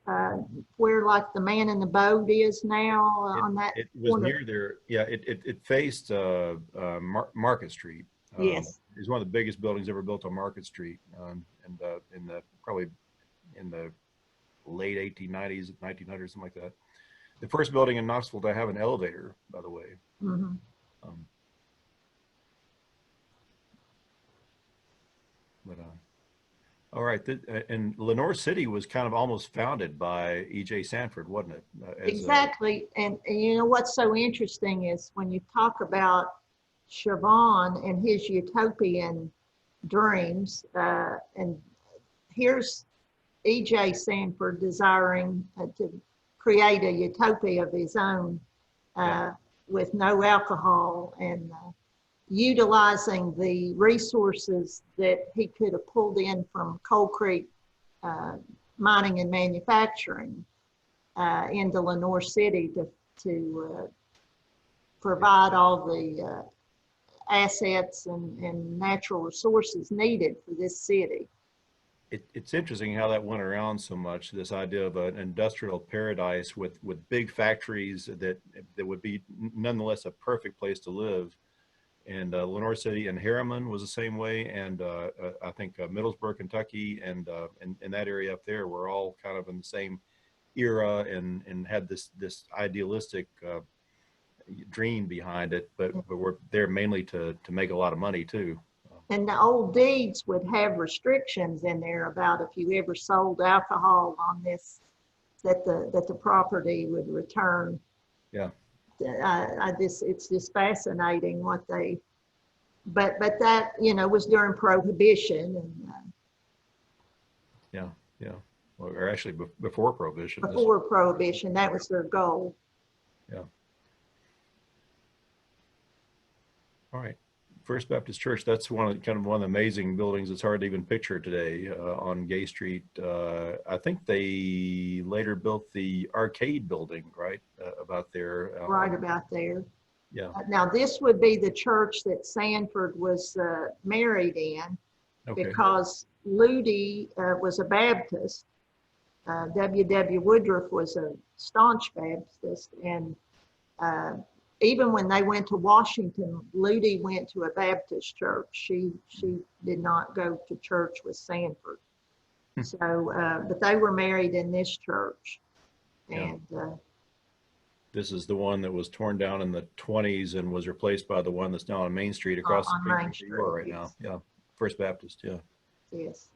where like the Man in the Boat is now on that. It was corner. Near there. Yeah, it faced Market Street. Yes, it was one of the biggest buildings ever built on Market Street, and probably in the late 1890s, 1900s, something like that. The first building in Knoxville to have an elevator, by the way. Mm-hmm. All right, and Lenoir City was kind of almost founded by E.J. Sanford, wasn't it? Exactly, and you know what's so interesting is when you talk about Siobhan and his utopian dreams, and here's E.J. Sanford desiring to create a utopia of his own with no alcohol and utilizing the resources that he could have pulled in from Coal Creek mining and manufacturing into Lenoir City to provide all the assets and natural resources needed for this city. It's interesting how that went around so much, this idea of an industrial paradise with big factories that would be nonetheless a perfect place to live. And Lenoir City and Harriman was the same way. And I think Middlesbrough, Kentucky, and that area up there were all kind of in the same era and had this idealistic dream behind it, but we're there mainly to make a lot of money too. And the old deeds would have restrictions in there about if you ever sold alcohol on this, that the property would return. Yeah. It's just fascinating what they, but that, you know, was during Prohibition and. Yeah. Well, or actually before Prohibition. Before Prohibition, that was their goal. Yeah. All right. First Baptist Church, that's one of the amazing buildings. It's hard to even picture today on Gay Street. I think they later built the arcade building, right? About there. Right about there. Yeah. Now this would be the church that Sanford was married in, because Ludi was a Baptist. W.W. Woodruff was a staunch Baptist, and even when they went to Washington, Ludi went to a Baptist church. She did not go to church with Sanford. So, but they were married in this church. And this is the one that was torn down in the 20s and was replaced by the one that's now on Main Street across the street from where you are right now. Yeah, First Baptist. Yeah. Yes.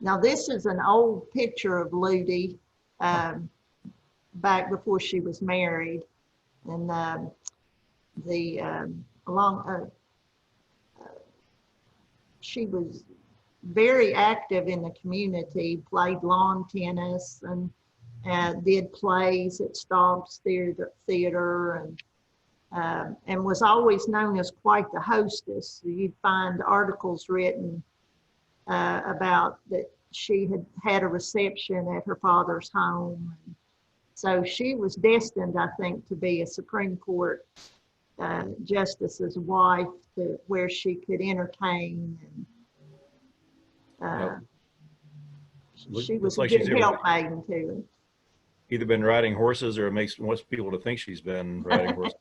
Now this is an old picture of Ludi. Back before she was married, and she was very active in the community, played lawn tennis and did plays at Staub's Theater and was always known as quite the hostess. You'd find articles written about that she had had a reception at her father's home. So she was destined, I think, to be a Supreme Court justice's wife, where she could entertain, and she was a good helpmaiden to him. Either been riding horses, or it wants people to think she's been riding horses.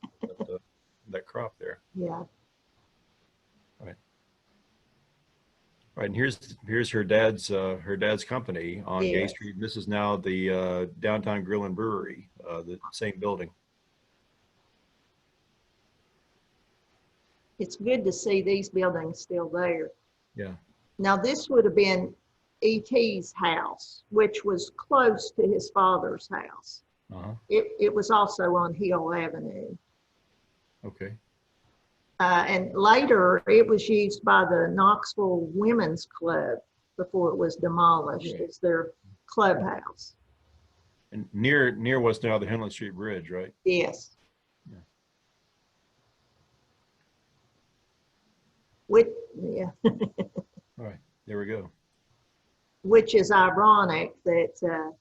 That crop there. Yeah. Right, and here's her dad's company on Gay Street. This is now the Downtown Grill and Brewery, the same building. It's good to see these buildings still there. Yeah. Now this would have been E.T.'s house, which was close to his father's house. It was also on Hill Avenue. Okay. And later, it was used by the Knoxville Women's Club before it was demolished as their clubhouse. And near what's now the Henley Street Bridge, right? Yes. Yeah. All right, there we go. Which is ironic that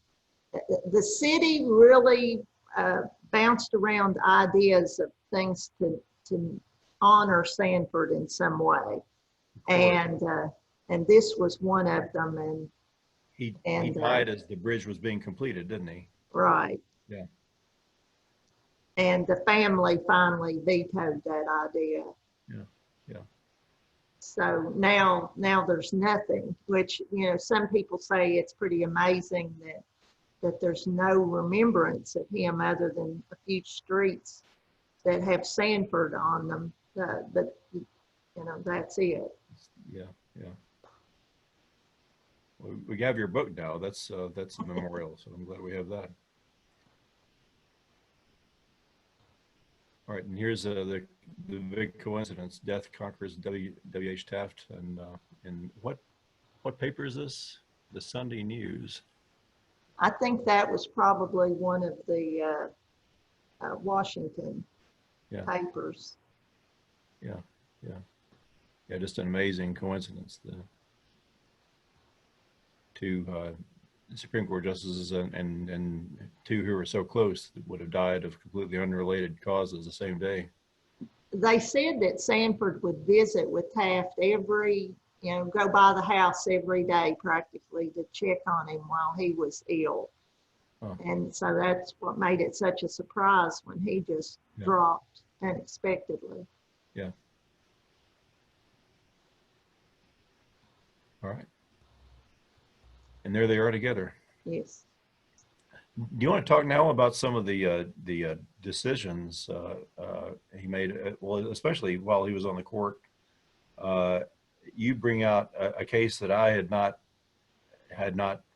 the city really bounced around ideas of things to honor Sanford in some way, and this was one of them. And he died as the bridge was being completed, didn't he? Right. Yeah. And the family finally vetoed that idea. Yeah. Yeah. So now there's nothing, which, some people say it's pretty amazing that there's no remembrance of him other than a few streets that have Sanford on them. But that's it. Yeah. Yeah. Well, we have your book now. That's a memorial. So I'm glad we have that. All right, and here's the big coincidence: death conquers W.H. Taft, and what paper is this? The Sunday News. I think that was probably one of the Washington papers. Yeah, just an amazing coincidence. The two Supreme Court justices and two who were so close would have died of completely unrelated causes the same day. They said that Sanford would visit with Taft go by the house every day practically to check on him while he was ill. Oh. And so that's what made it such a surprise when he just dropped unexpectedly. Yeah. All right. And there they are together. Yes. Do you want to talk now about some of the decisions he made? Well, especially while he was on the court, you bring out a case that I had not.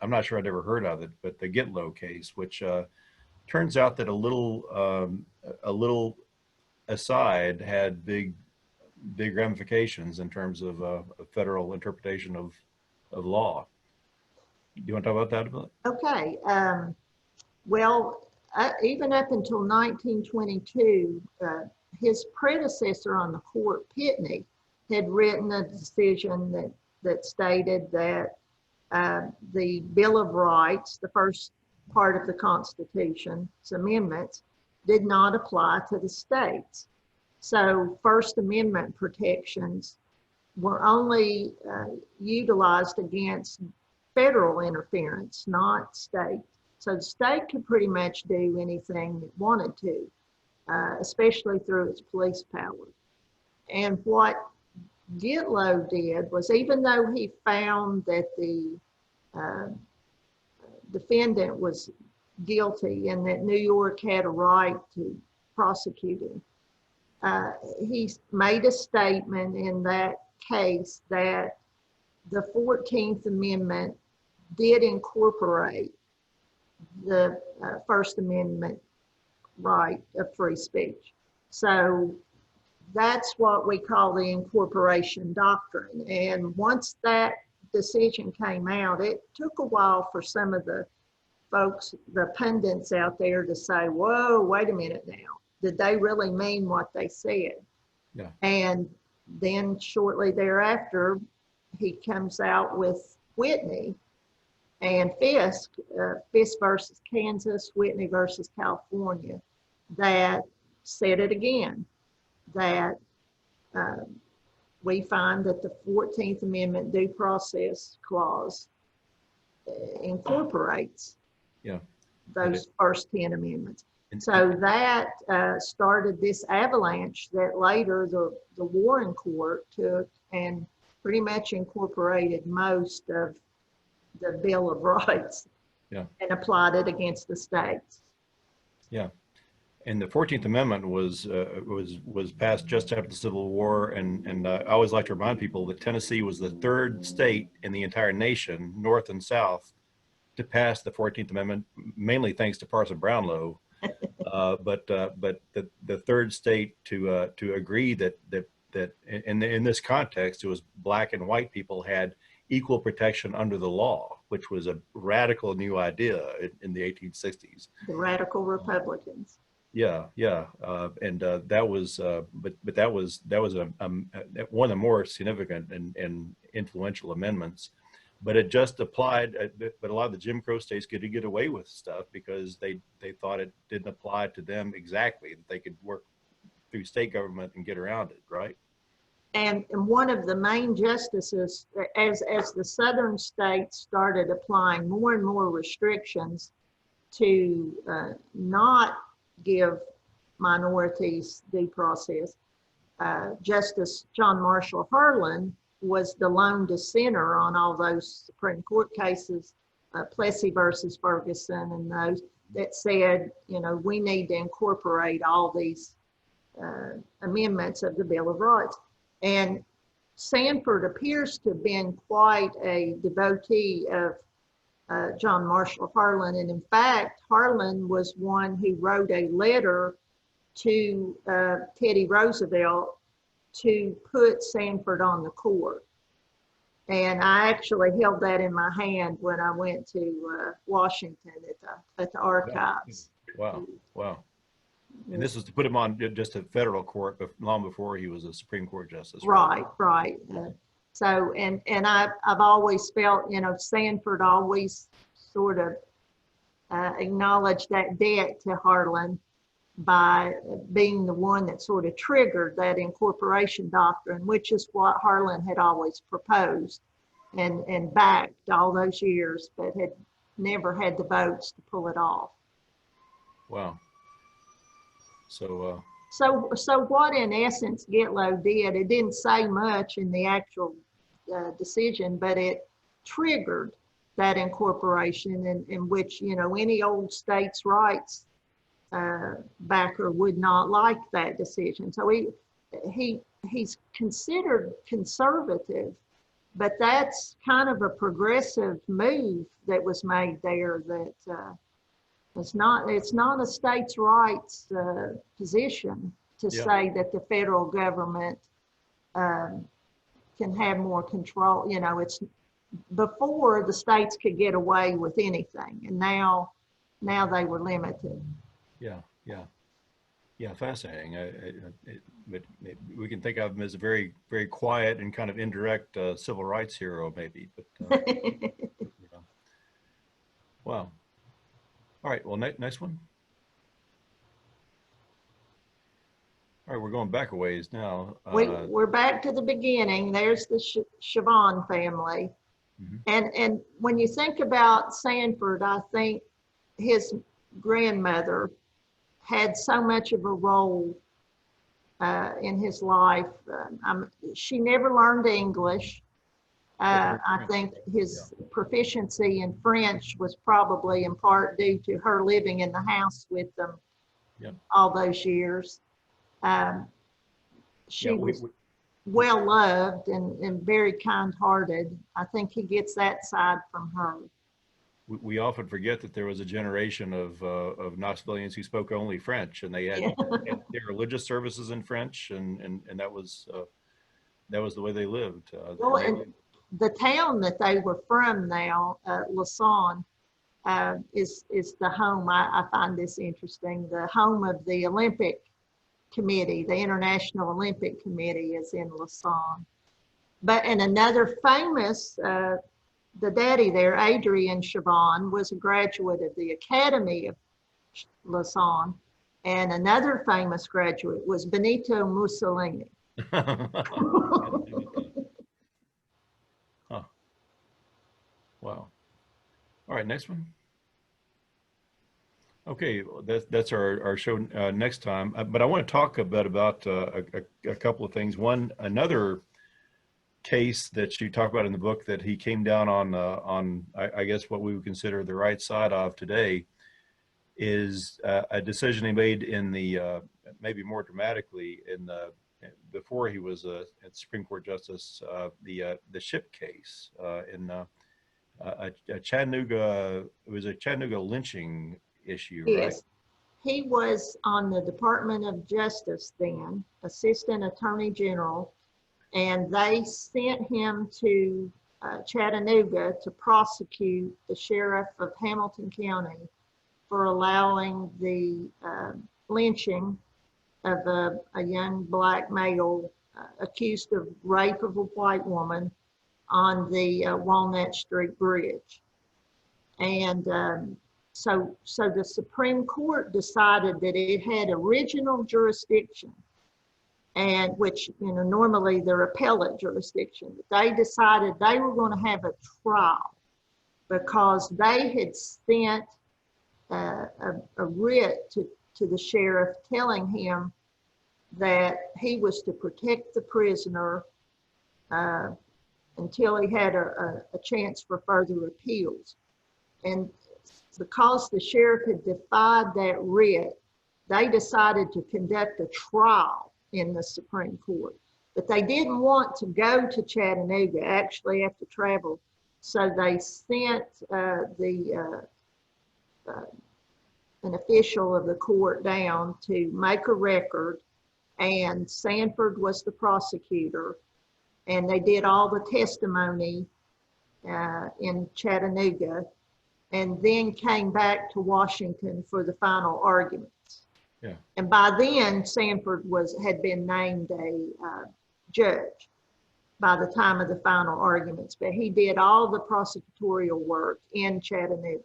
I'm not sure I'd ever heard of it, but the Gitlow case, which turns out that a little aside had big ramifications in terms of a federal interpretation of law. Do you want to talk about that a bit? Okay. Well, even up until 1922, his predecessor on the court, Pitney, had written a decision that stated that the Bill of Rights, the first part of the Constitution's amendments, did not apply to the states. So First Amendment protections were only utilized against federal interference, not state. So the state could pretty much do anything it wanted to, especially through its police power. And what Gitlow did was, even though he found that the defendant was guilty and that New York had a right to prosecute him, he made a statement in that case that the 14th Amendment did incorporate the First Amendment right of free speech. So that's what we call the incorporation doctrine. And once that decision came out, it took a while for some of the folks, the pundits out there, to say, whoa, wait a minute now. Did they really mean what they said? Yeah. And then shortly thereafter, he comes out with Whitney, and Fisk versus Kansas, Whitney versus California, that said it again, that we find that the 14th Amendment due process clause incorporates those first 10 amendments. So that started this avalanche that later the Warren Court took and pretty much incorporated most of the Bill of Rights and applied it against the states. Yeah. And the 14th Amendment was passed just after the Civil War, and I always like to remind people that Tennessee was the third state in the entire nation, North and South, to pass the 14th Amendment, mainly thanks to Parson Brownlow, but the third state to agree that in this context, it was black and white people had equal protection under the law, which was a radical new idea in the 1860s. The radical Republicans. Yeah, and that was, but that was one of the more significant and influential amendments. But it just applied. But a lot of the Jim Crow states could get away with stuff because they thought it didn't apply to them exactly. That they could work through state government and get around it, right? And one of the main justices, as the southern states started applying more and more restrictions to not give minorities due process, Justice John Marshall Harlan was the lone dissenter on all those Supreme Court cases, Plessy versus Ferguson, and those that said, we need to incorporate all these amendments of the Bill of Rights. And Sanford appears to have been quite a devotee of John Marshall Harlan. And in fact, Harlan was one who wrote a letter to Teddy Roosevelt to put Sanford on the court. And I actually held that in my hand when I went to Washington at the archives. Wow. And this was to put him on just a federal court, but long before he was a Supreme Court justice. Right. So, and I've always felt, Sanford always sort of acknowledged that debt to Harlan by being the one that sort of triggered that incorporation doctrine, which is what Harlan had always proposed and backed all those years, but had never had the votes to pull it off. Wow. So what in essence Gitlow did, it didn't say much in the actual decision, but it triggered that incorporation in which, any old states' rights backer would not like that decision. So he's considered conservative, but that's kind of a progressive move that was made there that it's not a states' rights position to say that the federal government can have more control. It's before the states could get away with anything, and now they were limited. Yeah, fascinating. But we can think of him as a very, very quiet and kind of indirect civil rights hero, maybe. But wow. All right. Well, next one. All right, we're going back a ways now. We're back to the beginning. There's the Siobhan family. Mm-hmm. And when you think about Sanford, I think his grandmother had so much of a role in his life. She never learned English. I think his proficiency in French was probably in part due to her living in the house with them all those years. She was well loved and very kind-hearted. I think he gets that side from her. We often forget that there was a generation of Knoxvillians who spoke only French, and they had their religious services in French, and that was the way they lived. And the town that they were from now, Lausanne, is the home. I find this interesting. The home of the Olympic Committee, the International Olympic Committee, is in Lausanne. And another famous the daddy there, Adrian Chavon, was a graduate of the Academy of Lausanne, and another famous graduate was Benito Mussolini. Huh. Wow. All right, next one. Okay, well, that's our show next time. But I want to talk a bit about a couple of things. One, another case that you talk about in the book that he came down on I guess what we would consider the right side of today is a decision he made in the maybe more dramatically in the before he was a Supreme Court justice, the ship case in a Chattanooga. It was a Chattanooga lynching issue, right? Yes, he was on the Department of Justice then, Assistant Attorney General, and they sent him to Chattanooga to prosecute the sheriff of Hamilton County for allowing the lynching of a young black male accused of rape of a white woman on the Walnut Street Bridge. And so the Supreme Court decided that it had original jurisdiction, and which, you know, normally they're appellate jurisdiction, but they decided they were going to have a trial because they had sent a writ to the sheriff telling him that he was to protect the prisoner until he had a chance for further appeals. And because the sheriff had defied that writ, they decided to conduct a trial in the Supreme Court. But they didn't want to go to Chattanooga, actually have to travel. So they sent an official of the court down to make a record, and Sanford was the prosecutor, and they did all the testimony in Chattanooga, and then came back to Washington for the final arguments. Yeah. And by then, Sanford had been named a judge by the time of the final arguments, but he did all the prosecutorial work in Chattanooga.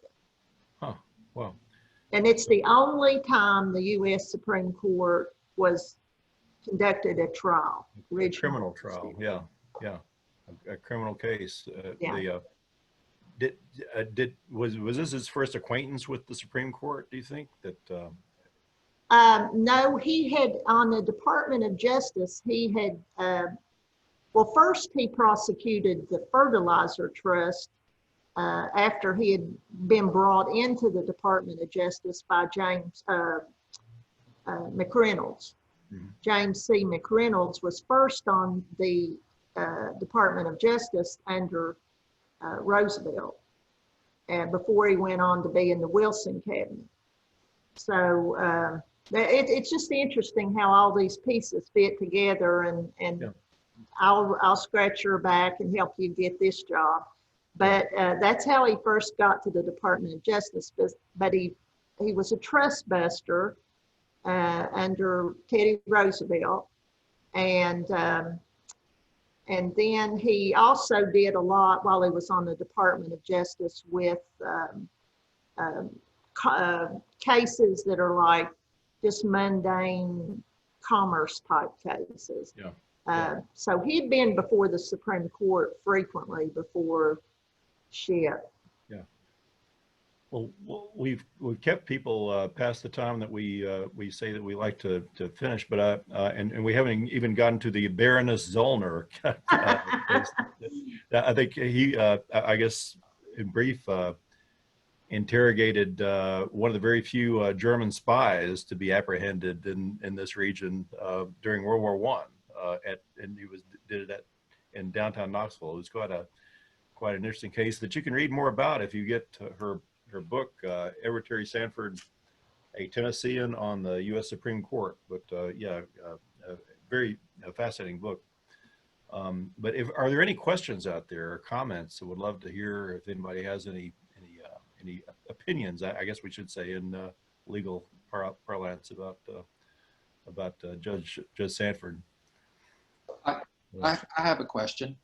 Huh. Wow. And it's the only time the U.S. Supreme Court was conducted a trial. A criminal trial. Yeah. Yeah. A criminal case. Yeah. Was this his first acquaintance with the Supreme Court, do you think? That no, he had, on the Department of Justice, he had, well, first he prosecuted the Fertilizer Trust after he had been brought into the Department of Justice by James McReynolds. Mm-hmm. James C. McReynolds was first on the Department of Justice under Roosevelt, and before he went on to be in the Wilson cabinet. So it's just interesting how all these pieces fit together, and yeah. I'll scratch your back and help you get this job. But that's how he first got to the Department of Justice. But he was a trust buster under Teddy Roosevelt, and then he also did a lot while he was on the Department of Justice with cases that are like just mundane commerce type cases. Yeah. So he'd been before the Supreme Court frequently before Ship. Yeah. Well, we've kept people past the time that we say that we like to finish, but and we haven't even gotten to the Baroness Zollner. I think he, I guess, in brief, interrogated one of the very few German spies to be apprehended in this region during World War I. And he did it in downtown Knoxville. It was quite an interesting case that you can read more about if you get her book, Terry Sanford, A Tennessean on the U.S. Supreme Court. But yeah, a very fascinating book. But are there any questions out there or comments? I would love to hear if anybody has any opinions, I guess we should say, in legal parlance about Judge Sanford. I have a question.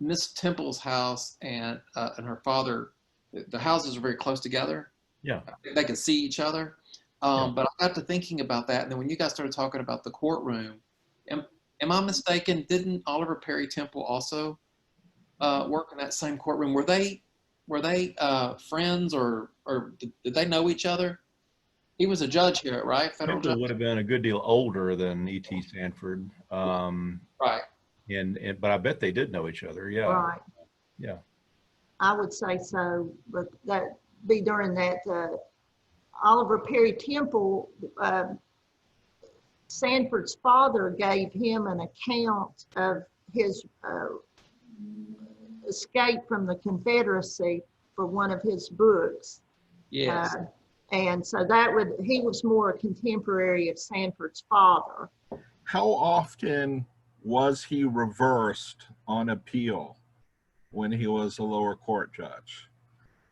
Miss Temple's house and her father, the houses are very close together. Yeah. They can see each other. Yeah. But I got to thinking about that, and then when you guys started talking about the courtroom, am I mistaken? Didn't Oliver Perry Temple also work in that same courtroom? Were they friends, or did they know each other? He was a judge here, right? Federal Temple judge. would have been a good deal older than E.T. Sanford. Right. But I bet they did know each other. Yeah. Right. Yeah. I would say so, but that be during that Oliver Perry Temple. Sanford's father gave him an account of his escape from the Confederacy for one of his books. Yes. And so he was more a contemporary of Sanford's father. How often was he reversed on appeal when he was a lower court judge?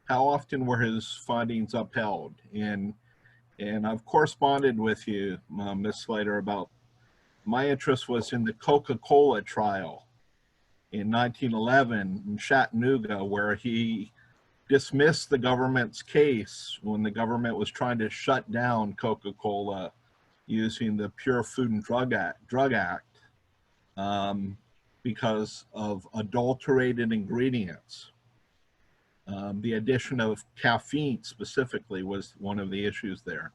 How often were his findings upheld? And I've corresponded with you, Ms. Slater, about my interest was in the Coca-Cola trial in 1911 in Chattanooga, where he dismissed the government's case when the government was trying to shut down Coca-Cola using the Pure Food and Drug Act because of adulterated ingredients. The addition of caffeine specifically was one of the issues there.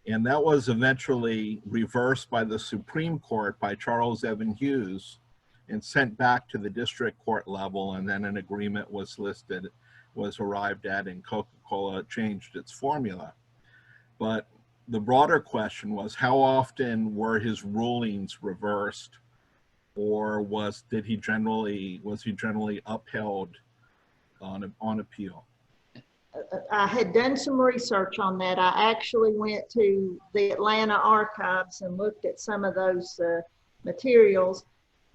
And that was eventually reversed by the Supreme Court by Charles Evan Hughes and sent back to the district court level, and then an agreement was arrived at, and Coca-Cola changed its formula. But the broader question was, how often were his rulings reversed, or was he generally upheld on appeal? I had done some research on that. I actually went to the Atlanta archives and looked at some of those materials.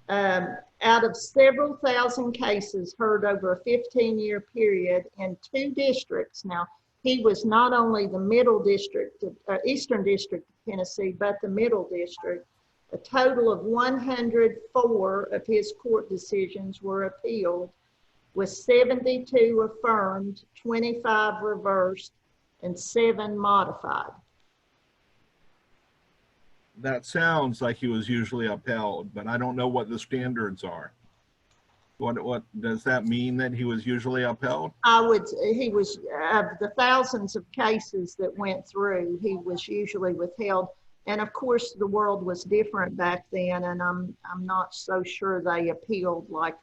Out of several thousand cases heard over a 15-year period in 2 districts. Now, he was not only the Middle District, Eastern District of Tennessee, but the Middle District. A total of 104 of his court decisions were appealed, with 72 affirmed, 25 reversed, and 7 modified. That sounds like he was usually upheld, but I don't know what the standards are. What does that mean, that he was usually upheld? He was, of the thousands of cases that went through, he was usually withheld. And of course, the world was different back then, and I'm not so sure they appealed like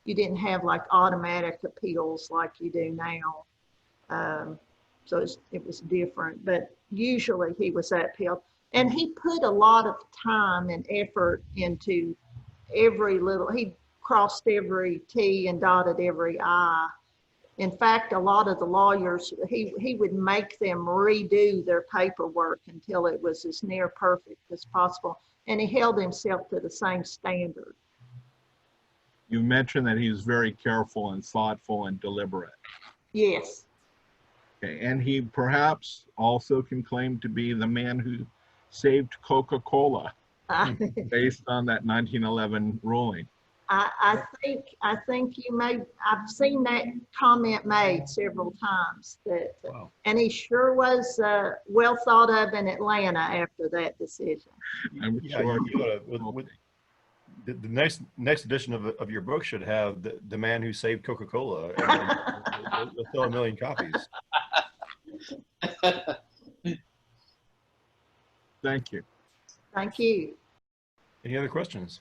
you didn't have like automatic appeals like you do now. So it was different, but usually he was upheld. And he put a lot of time and effort into he crossed every T and dotted every I. In fact, a lot of the lawyers, he would make them redo their paperwork until it was as near perfect as possible. And he held himself to the same standard. You mentioned that he was very careful and thoughtful and deliberate. Yes. Okay. And he perhaps also can claim to be the man who saved Coca-Cola based on that 1911 ruling. I think you may, I've seen that comment made several times that, Wow. And he sure was well thought of in Atlanta after that decision. I'm Yeah, sure. the next edition of your book should have the man who saved Coca-Cola. And they'll sell 1 million copies. Thank you. Thank you. Any other questions?